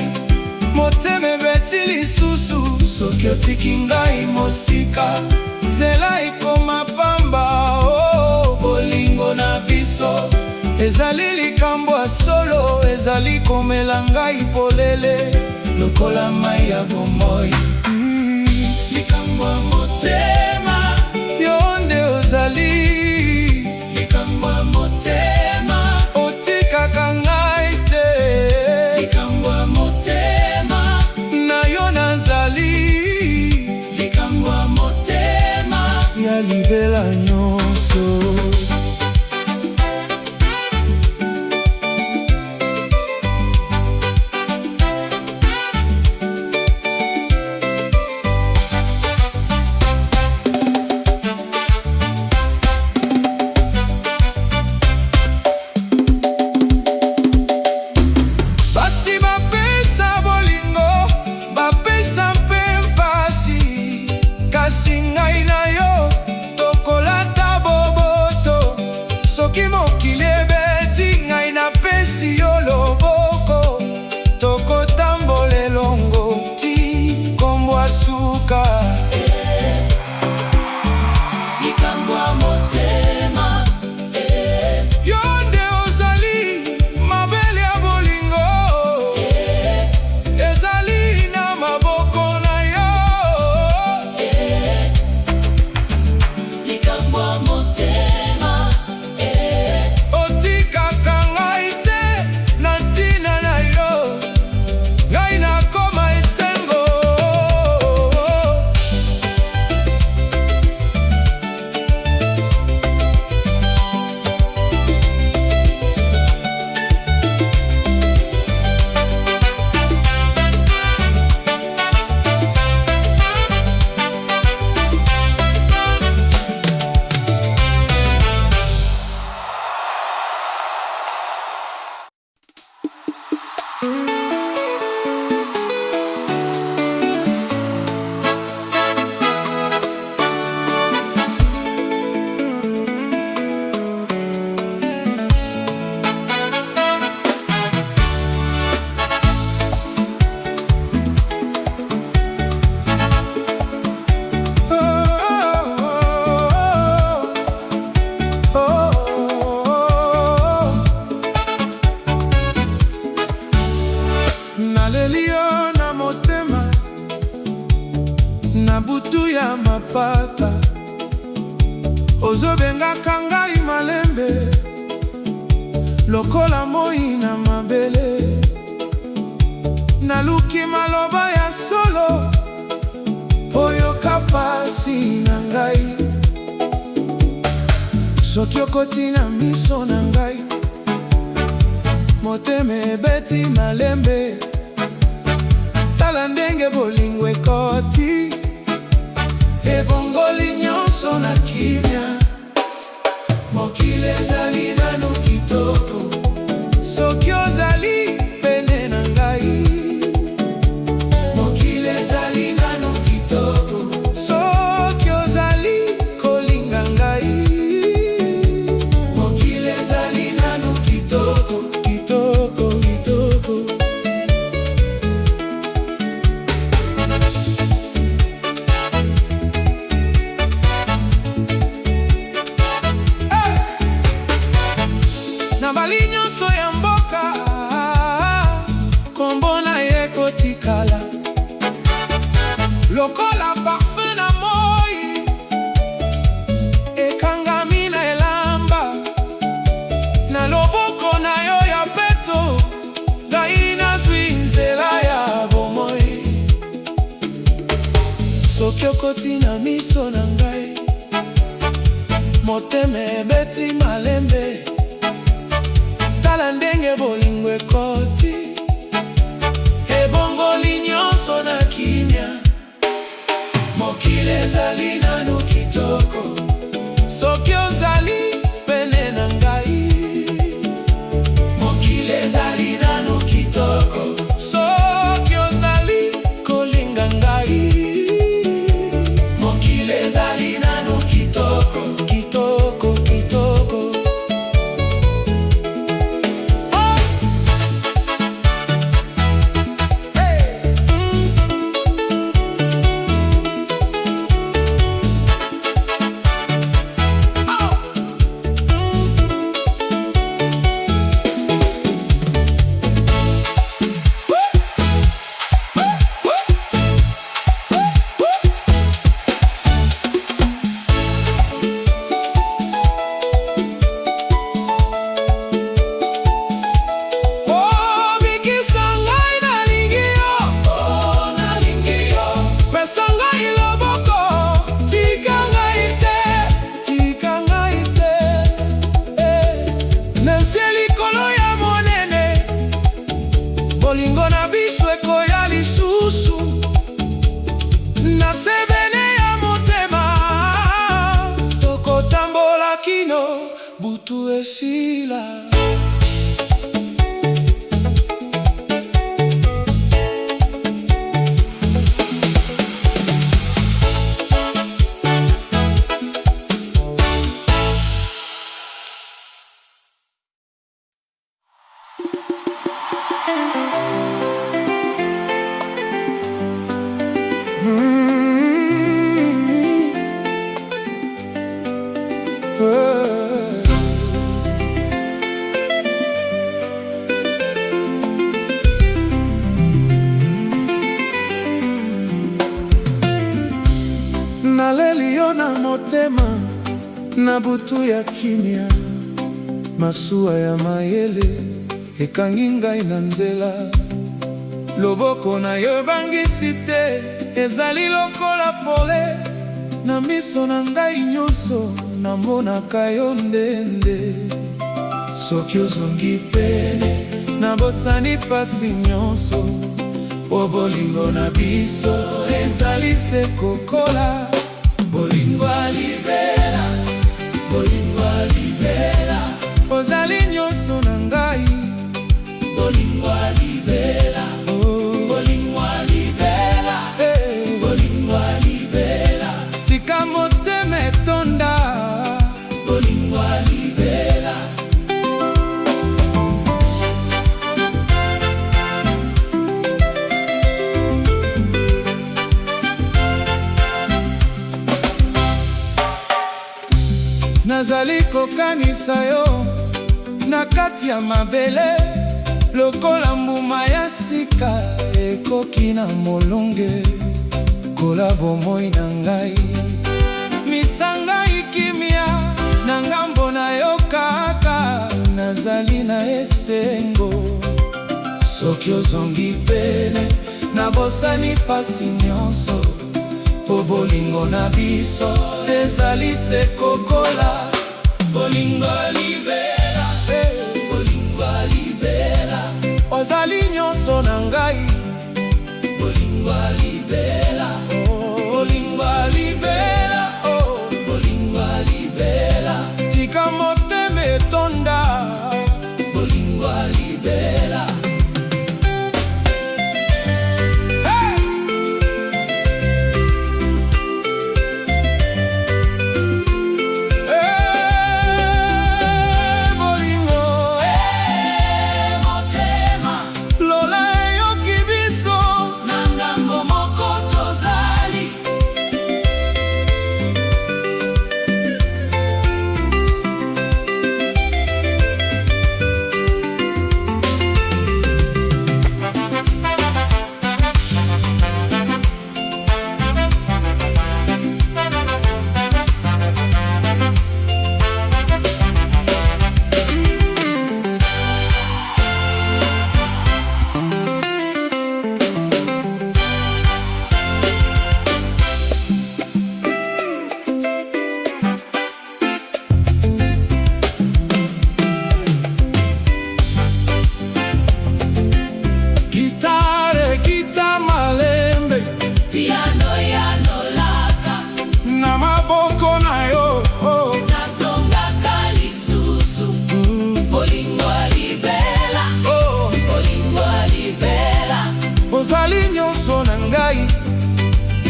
motema ebeti lisusu. Soki otiki ngai mosika, nzela ekoma pamba. Oh, bolingo na biso ezali likambo ya solo, ezali komela ngai polele lokola mai ya bomoi. likambo ya motema, Yo nde ozali likambo ya motema, otikaka ngai te. likambo ya motema, Na yo nazali likambo ya motema, ya libela nyonso. Basi bapesa bolingo, bapesa mpe mpasi. Kasi ngai na yo tokolata boboto, ozobengaka ngai malembe lokola moi na mabele. Naluki maloba ya solo oyoka pasi na ngai. Soki okoti na miso na ngai, motema ebeti malembe. Tala ndenge bolingo ekoti, ebongoli nyonso na kimia. Mokili ezali nanu kitoko, soki ozali pene na ngai. Mokili ezali nanu kitoko, soki ozali kolinga ngai. Mokili ezali nanu kitoko, kitoko, kitoko. Na bali nyonso ya mboka, kombo na ye kotikala lokola parfum na moi, ekangami na elamba. Na loboko na yo ya peto, ngai nazwi nzela ya bomoi. Soki okoti na miso na ngai, motema ebeti malembe. Tala ndenge bolingo ekoti, ebongoli nyonso na kimia. Mokili ezali nanu kitoko, soki ozali pene na ngai. Mokili ezali nanu kitoko, soki ozali kolinga ngai. Mokili ezali nanu kitoko, kitoko, kitoko. Bolingo na biso ekoya lisusu, na sebene ya motema. Tokotambola kino butu esila. Naleli yo na motema, na butu ya kimia. Masuwa ya mayele ekangi ngai na nzela. Loboko na yo ebangisi te, ezali lokola pole. Na miso na ngai nyonso, namonaka yo ndende. Soki ozongi pene, nabosani pasi nyonso. Po bolingo na biso, ezali se kokola. Bolingo alibela, bolingo alibela. Ozali nyonso na ngai, bolingo alibela. Bolingo alibela, bolingo alibela. Tika motema etonda, bolingo alibela. Nazali kokanisa yo na kati ya mabele, lokola mbuma ya sika ekoki na molonge. Kola bomoi na ngai, misanga ikimia. ezali na esengo. Soki ozongi pene nabosani pasi nyonso, po bolingo na biso ezali se kokola. Bolingo alibela, bolingo alibela, ozali nyonso na ngai. Bolingo alibela, bolingo alibela, bolingo alibela, tika motema etonda. Bolingo alibela.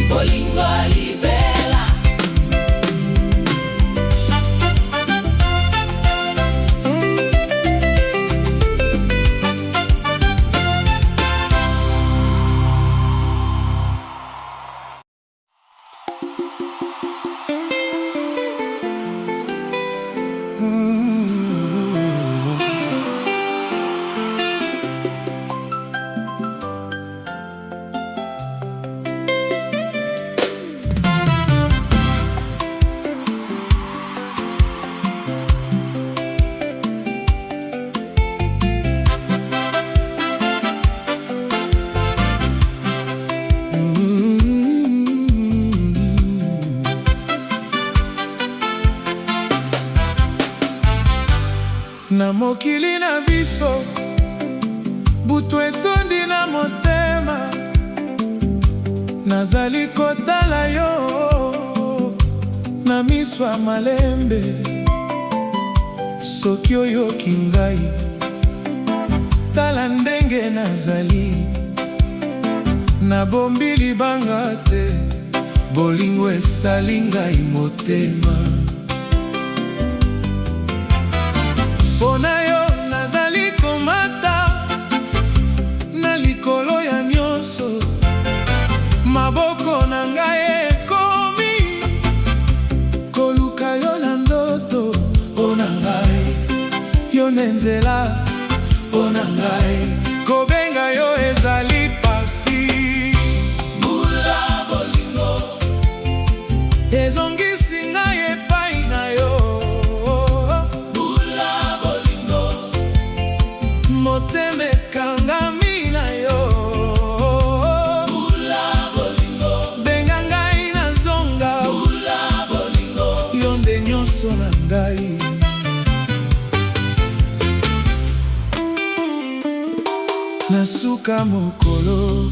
Bolingo alibela. Na mokili na biso butu etondi na motema, nazali kotala yo na miso ya malembe. Soki oyoki ngai, tala ndenge nazali, nabombi libanga te, bolingo esali ngai motema. Pona yo nazali komata na likolo ya nyonso, maboko na ngai ekomi koluka yo na ndoto. O na ngai, yo nenzela, o na ngai, kobenga yo ezali pasi. Mbula bolingo ezongisi ngai epai na yo. Motema ekangami na yo. Mbula bolingo benga ngai nazonga. Mbula bolingo yo nde nyonso na ngai. Nasuka mokolo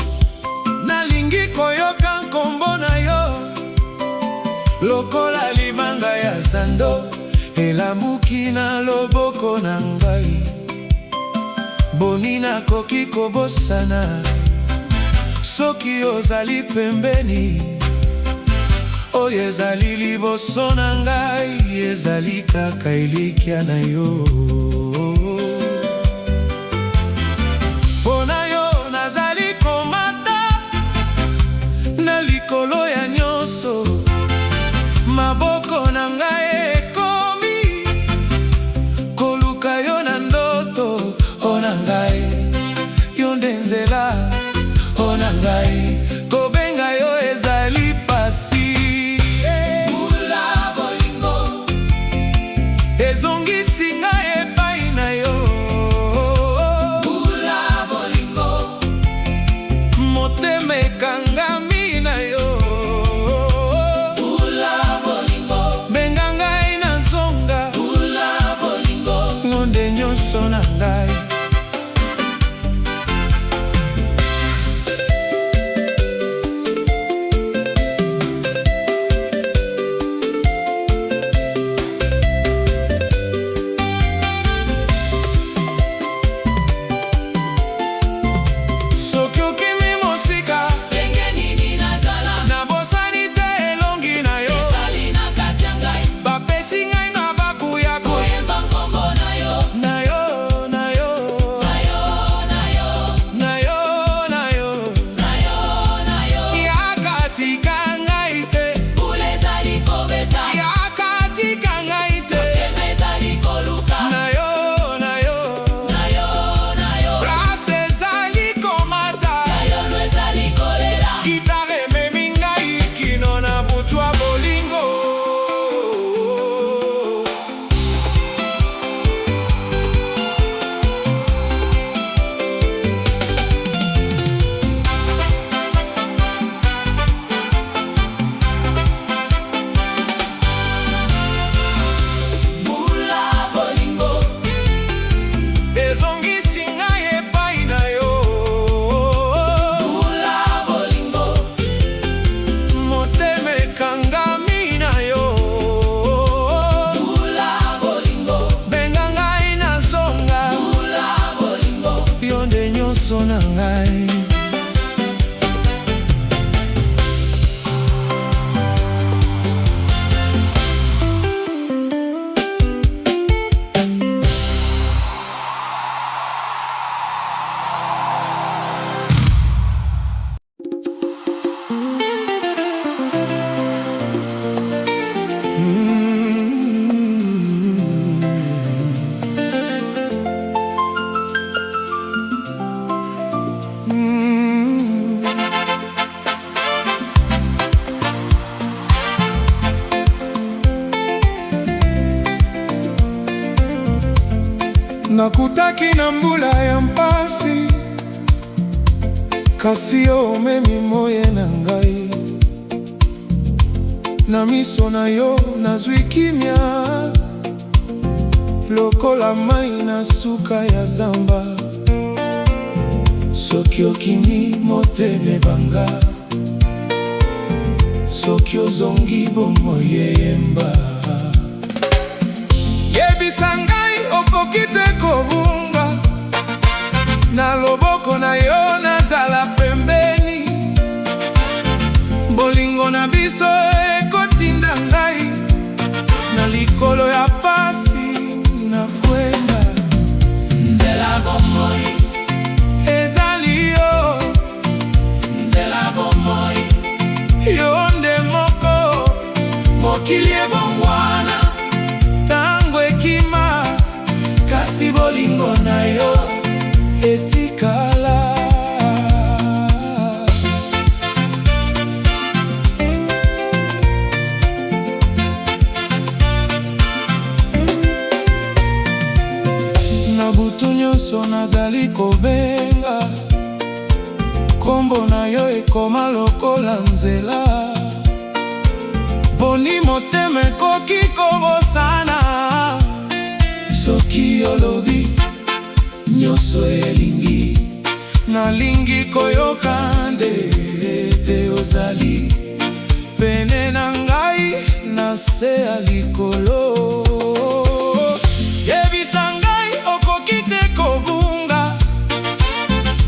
nalingi koyoka nkombo na yo, lokola libanga ya zando elamuki na loboko na ngai. Boni nakoki kobosana soki ozali pembeni, oyo ezali liboso na ngai ezali kaka elikya na yo. Pona yo nazali komata na likolo ya nyonso, maboko na ngai ekomi koluka yo na ndoto. O na ngai, yo nde nzela. O na ngai, kobenga yo ezali pasi. Mbula bolingo ezongisi ngai epai na yo. nakutaki na mbula ya mpasi, kasi yo omemi moye na ngai. Na miso na yo nazwi kimia, lokola mai na suka ya zamba. Soki okimi motema ebanga, soki ozongi bomoi eyemba. Yebisa ngai okoki te kobunga, na loboko na yo nazala pembeni. Bolingo na biso ekotinda ngai, na likolo ya pasi na kwenda. Nzela bomoi ezali yo, nzela bomoi yo nde moko mokili ebongwana. tango ekima, kasi bolingo na yo etikala. Na butu nyonso nazali kobenga, kombo na yo ekoma lokola nzela. Boni motema ekoki kobosana, soki olobi nyonso elingi. Nalingi koyoka nde ete ozali pene na ngai, na se ya likolo. Yebisa ngai okoki te kobunga,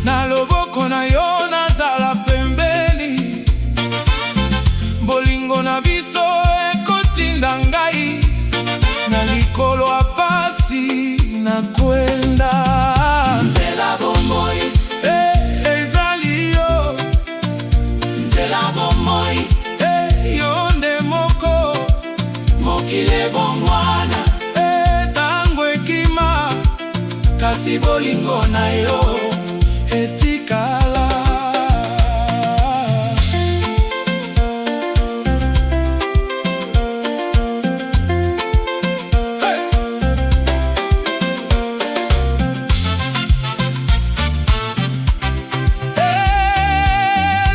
na loboko na yo nazala pembeni. Bolingo na biso ekotinda ngai, na likolo ya pasi na kwenda. Nzela bomoi ezali yo, nzela bomoi yo nde moko mokili ebongwana. tango ekima, kasi bolingo na yo etikala.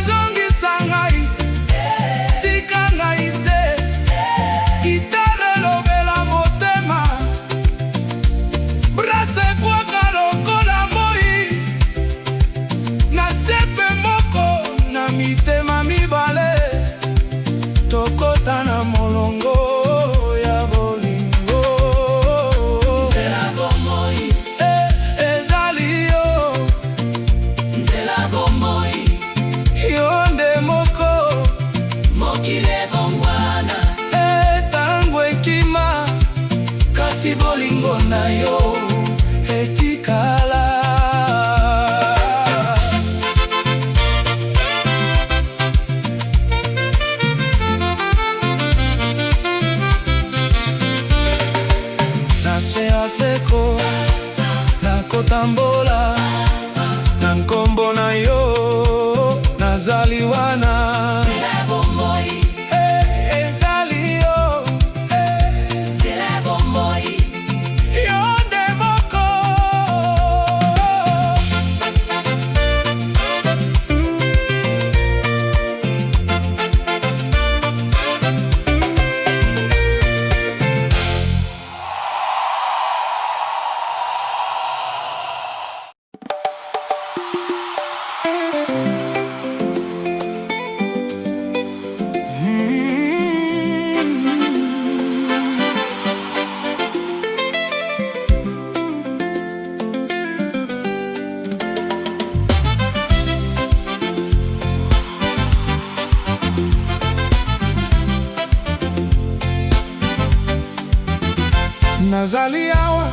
Zongisa ngai, tika ngai te, gitare lobela motema. Brase kwaka lokola moi, na stepe moko na mitema mibale. Tokota na molongo ya bolingo. Nzela bomoi ezali yo, nzela bomoi yo nde moko mokili ebongwana. tango ekima, kasi bolingo na yo etikala. Na se ya seko nakotambola, na nkombo na yo nazali wana. Nzela bomoi ezali yo, nzela bomoi yo nde moko. Nazali awa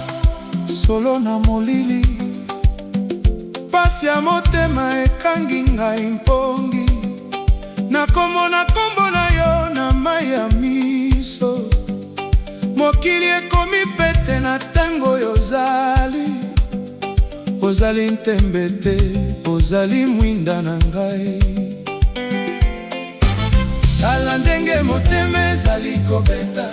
solo na molili, pasi ya motema ekangi ngai mpongi. Nakomona kombo na yo na mai ya miso, mokili ekomi pete na tango oyo ozali. Ozali ntembe te, ozali mwinda na ngai. Tala ndenge motema ezali kobeta,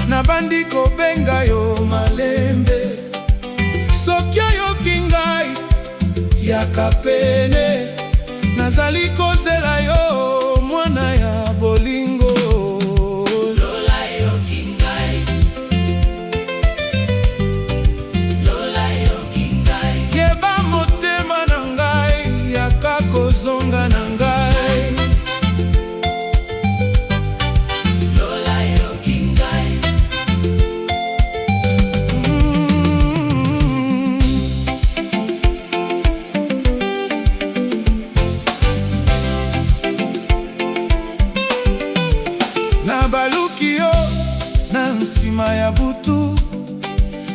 nabandi kobenga yo malembe. yaka pene. Nazali kozela yo mwana ya bolingo. Lola yoki ngai, lola yoki ngai. Yeba motema na ngai yaka kozonga na ngai. Lola yoki ngai. Nabaluki yo na nsima ya butu,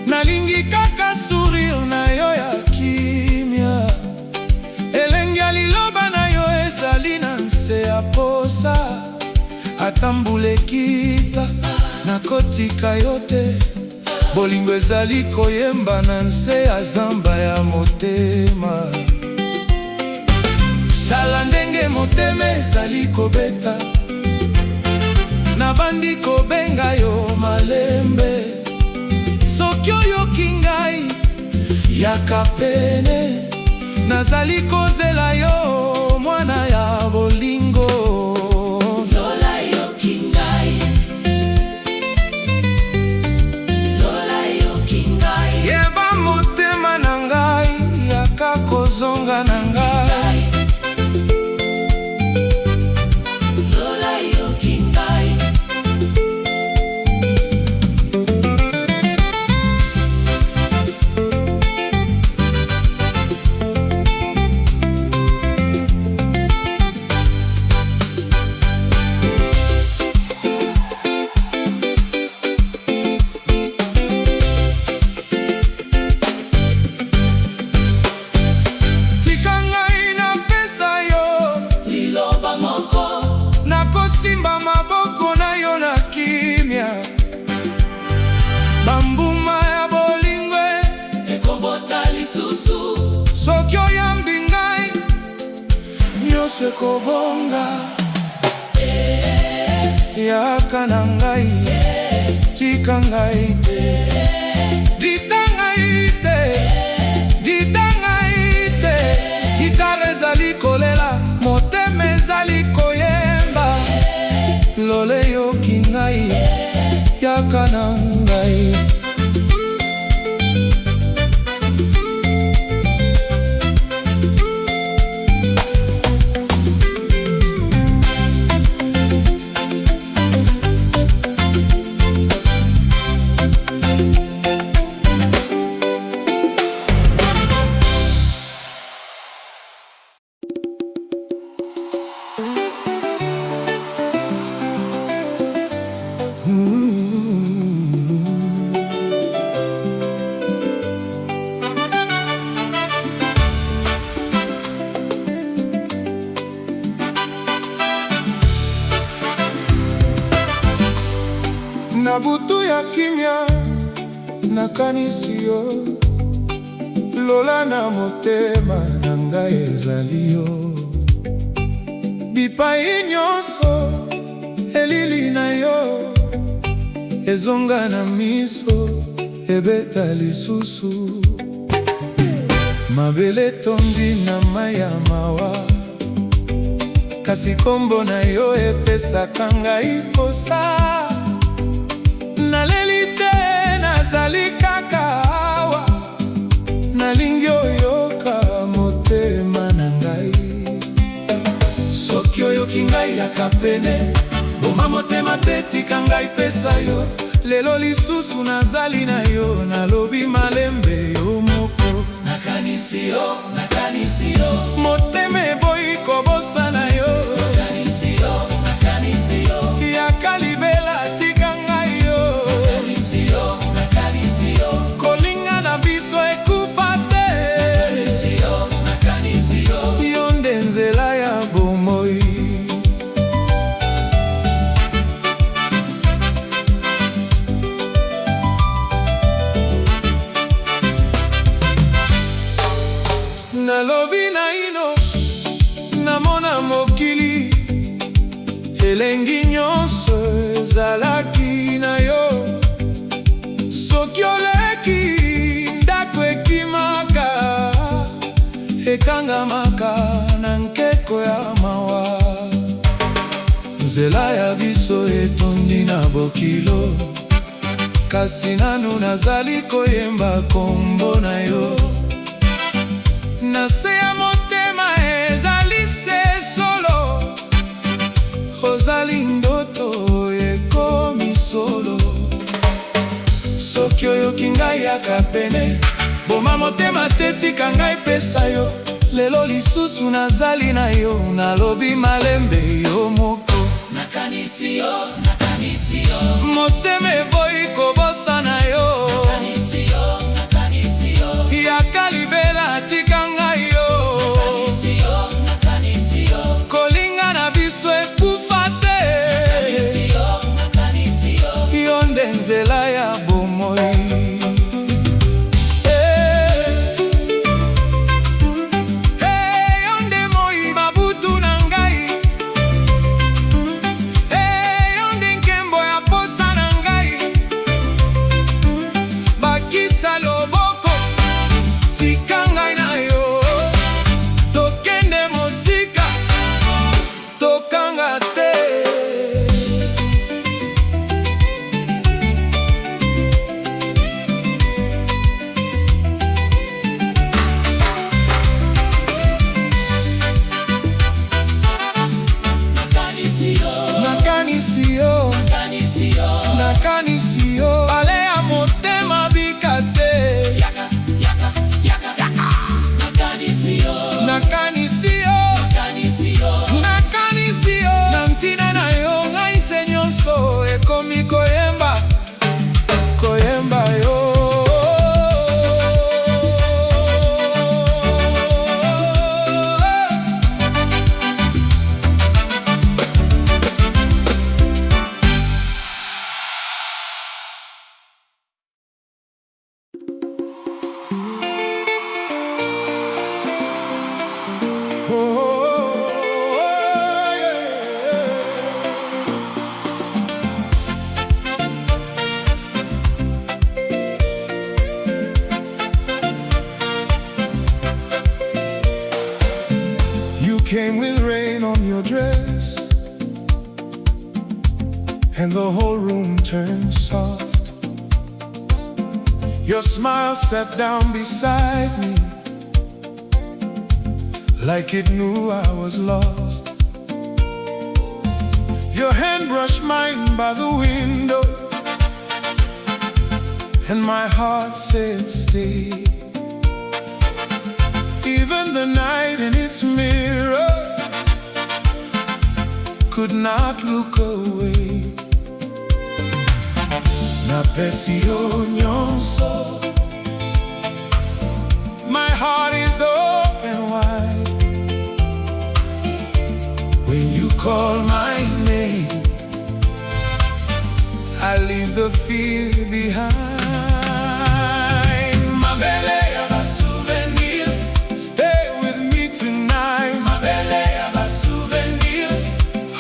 nalingi kaka sourire na yo ya kimia. Elengi ya liloba na yo ezali na nse ya posa. Ata mbula ekita nakotika yo te. Bolingo ezali koyemba na nse ya zamba ya motema. Tala ndenge motema ezali kobeta, nabandi kobenga yo malembe. Soki oyoki ngai yaka pene, nazali kozela yo mwana ya bolingo. Lola yoki ngai, lola yoki ngai. Yeba motema na ngai yaka kozonga na ngai. Lola yoki ngai. Tika ngai napesa yo Liloba moko, nakosimba maboko na yo na kimia. Bambuma ya bolingwe ekobota lisusu. soki oyambi ngai nyonso ekobonga. Yaka na ngai tika ngai te, dita ngai te, dita ngai te. Gitare ezali kolela, motema ezali koyemba. Lole yoki ngai yaka na ngai. Na butu ya kimia nakanisi yo. Lola na motema na ngai ezali yo. Bipai nyonso elili na yo ezonga na miso, ebeta lisusu. Mabele tondi na mai ya mawa, kasi kombo na yo epesaka ngai posa. Naleli te nazali kaka awa, nalingi oyoka motema na ngai. Soki oyoki ngai yaka pene, boma motema te tika ngai pesa yo. Lelo lisusu nazali na yo, nalobi malembe yo moko. Nakanisi yo, nakanisi yo. Motema eboyi kobosana yo. Nakanisi yo, nakanisi yo. Yaka libela tika ngai yo. Nakanisi yo, nakanisi yo. Kolinga na biso ekufa te. Nakanisi yo, nakanisi yo. Yo nde nzela ya bomoi. Nalobi na ino namona mokili, elengi nyonso ezalaki na yo. Soki oleki ndako ekimaka, ekanga nzela ya biso etondi na bokilo, kasi nanu nazali koyemba kombo na yo. Na se ya motema ezali se solo, ozali ndoto ekomi solo. Soki oyoki ngai yaka pene, boma motema te tika ngai pesa yo. Lelo lisusu nazali na yo, nalobi malembe yo moko. Nakanisi yo, nakanisi yo. Motema eboyi kobosa na yo. Nakanisi yo, nakanisi yo. Yaka libela tika ngai yo. Nakanisi yo, nakanisi yo. Kolinga na biso ekufa te. Nakanisi yo, nakanisi yo. Yo nde nzela ya bomoi. Nakanisi yo, bale ya motema bika te. Yaka, yaka, yaka, yaka. Nakanisi yo, nakanisi yo, nakanisi yo. nakanisi yo. Na ntina na yo ngai se nyonso ekomi koyemba, koyemba yo. You came with rain on your dress, and the whole room turned soft. Your smile sat down beside me, like it knew I was lost. Your hand brushed mine by the window, and my heart said stay. Even the night in its mirror could not look away. Napesi yo nyonso, my heart is open wide. When you call my name, I leave the fear behind. Mabele ya ba souvenirs, stay with me tonight. Mabele ya ba souvenirs,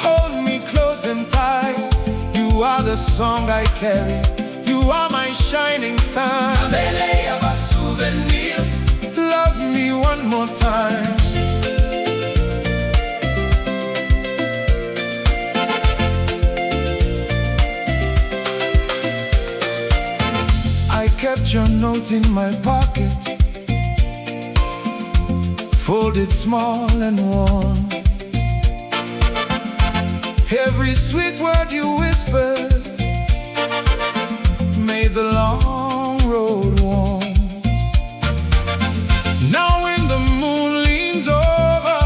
hold me close and tight. You are the song I carry, you are my shining sun. Mabele ya ba souvenirs. Love me one more time. I kept your note in my pocket, folded small and warm. Every sweet word you whispered made the long road warm. Now when the moon leans over,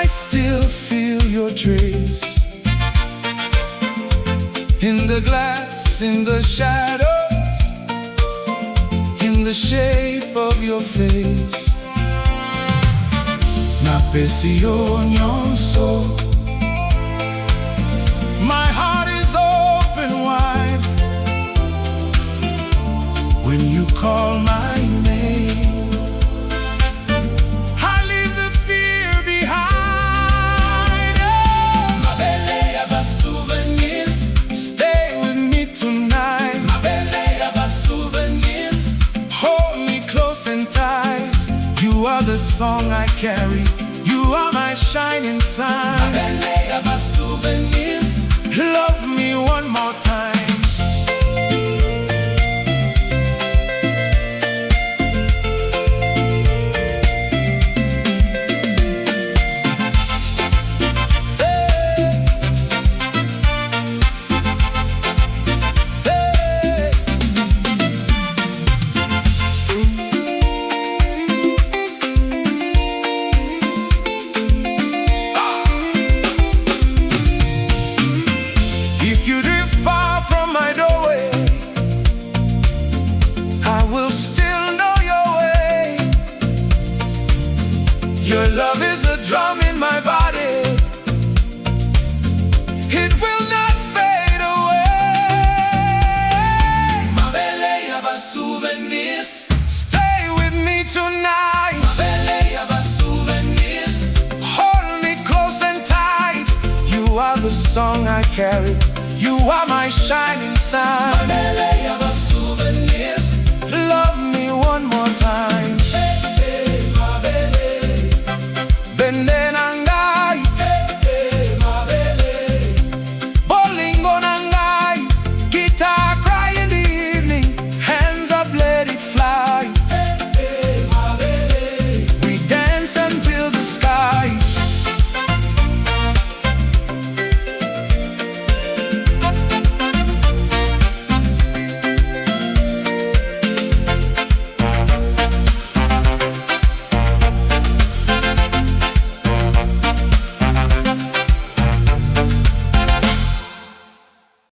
I still feel your trace in the glass, in the shadows, in the shape of your face. Napesi yo nyonso, my heart is open wide. When you call my name, I leave the fear behind. Mabele ya ba souvenirs. Stay with me tonight. Mabele ya ba souvenirs. Hold me close and tight. You are the song I carry, you are my shining sun. Mabele ya ba souvenirs. Love me one more time. If you drift far from my doorway, I will still know your way. Your love is a drum in my body. It will not fade away. Mabele ya ba souvenirs. Stay with me tonight. Mabele ya ba souvenirs. Hold me close and tight. You are the song I carry. You are my shining sun. Mabele ya ba souvenirs. Love me one more time.